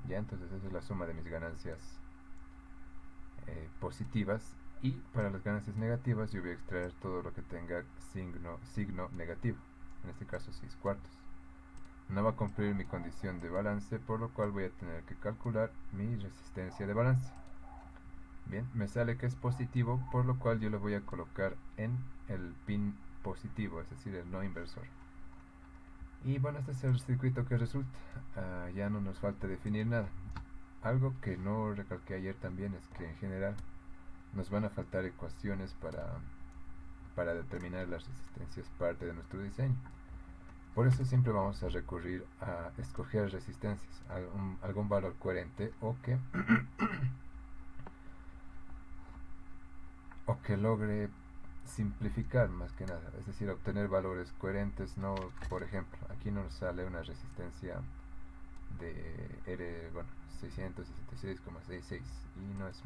Ya, entonces esa es la suma de mis ganancias positivas, y para las ganancias negativas yo voy a extraer todo lo que tenga signo negativo, en este caso 6 cuartos. No va a cumplir mi condición de balance, por lo cual voy a tener que calcular mi resistencia de balance. Bien, me sale que es positivo, por lo cual yo lo voy a colocar en el pin positivo, es decir, el no inversor. Y bueno, este es el circuito que resulta. Ya no nos falta definir nada. Algo que no recalqué ayer también es que en general nos van a faltar ecuaciones para determinar las resistencias parte de nuestro diseño. Por eso siempre vamos a recurrir a escoger resistencias, algún valor coherente o que logre simplificar más que nada, es decir, obtener valores coherentes. No, por ejemplo, aquí nos sale una resistencia de 666,66 y no es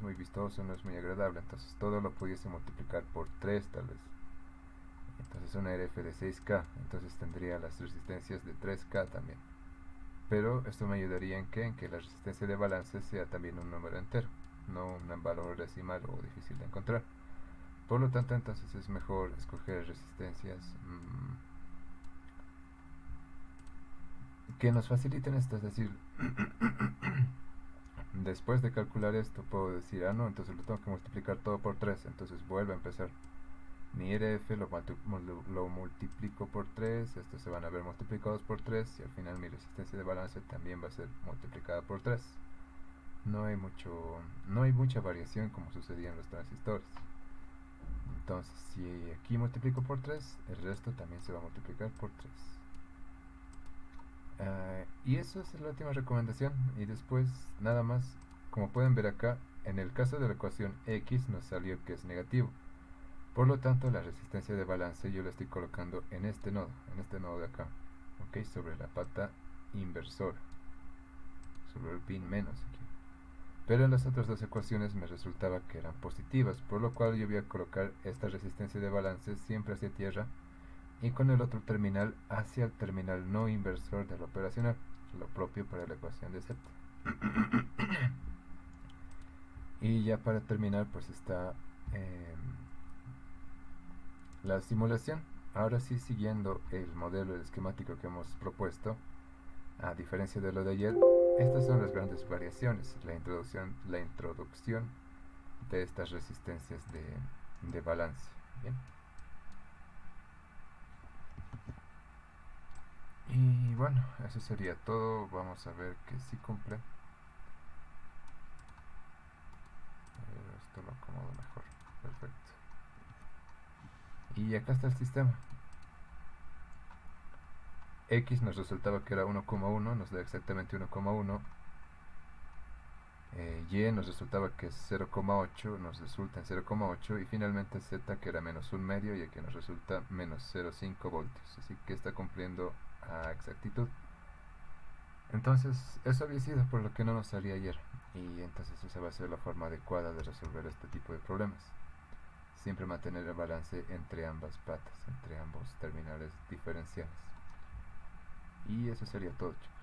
muy vistoso, no es muy agradable. Entonces todo lo pudiese multiplicar por 3 tal vez. Entonces una RF de 6K, entonces tendría las resistencias de 3K también. Pero esto me ayudaría en que la resistencia de balance sea también un número entero, no un valor decimal o difícil de encontrar. Por lo tanto, entonces es mejor escoger resistencias que nos faciliten esto, es decir, después de calcular esto puedo decir, no, entonces lo tengo que multiplicar todo por 3, entonces vuelvo a empezar. Mi RF lo multiplico por 3, estos se van a ver multiplicados por 3 y al final mi resistencia de balance también va a ser multiplicada por 3. No hay mucha variación como sucedía en los transistores. Entonces, si aquí multiplico por 3, el resto también se va a multiplicar por 3. Y eso es la última recomendación. Y después, nada más, como pueden ver acá, en el caso de la ecuación X nos salió que es negativo. Por lo tanto, la resistencia de balance yo la estoy colocando en este nodo de acá, ¿ok? Sobre la pata inversora, sobre el pin menos aquí. Pero en las otras dos ecuaciones me resultaba que eran positivas, por lo cual yo voy a colocar esta resistencia de balance siempre hacia tierra y con el otro terminal hacia el terminal no inversor del operacional, lo propio para la ecuación de Z. Y ya para terminar, pues está la simulación. Ahora sí, siguiendo el modelo, el esquemático que hemos propuesto, a diferencia de lo de ayer, estas son las grandes variaciones, la introducción de estas resistencias de balance. Bien. Y bueno, eso sería todo. Vamos a ver que sí cumple. Esto lo acomodo mejor. Perfecto. Y acá está el sistema. X nos resultaba que era 1,1, nos da exactamente 1,1. Y nos resultaba que es 0,8, nos resulta en 0,8, y finalmente Z, que era menos un medio, y aquí nos resulta menos 0,5 voltios, así que está cumpliendo a exactitud. Entonces eso había sido por lo que no nos salía ayer, y entonces esa va a ser la forma adecuada de resolver este tipo de problemas. Siempre mantener el balance entre ambas patas, entre ambos terminales diferenciales. Y eso sería todo, chicos.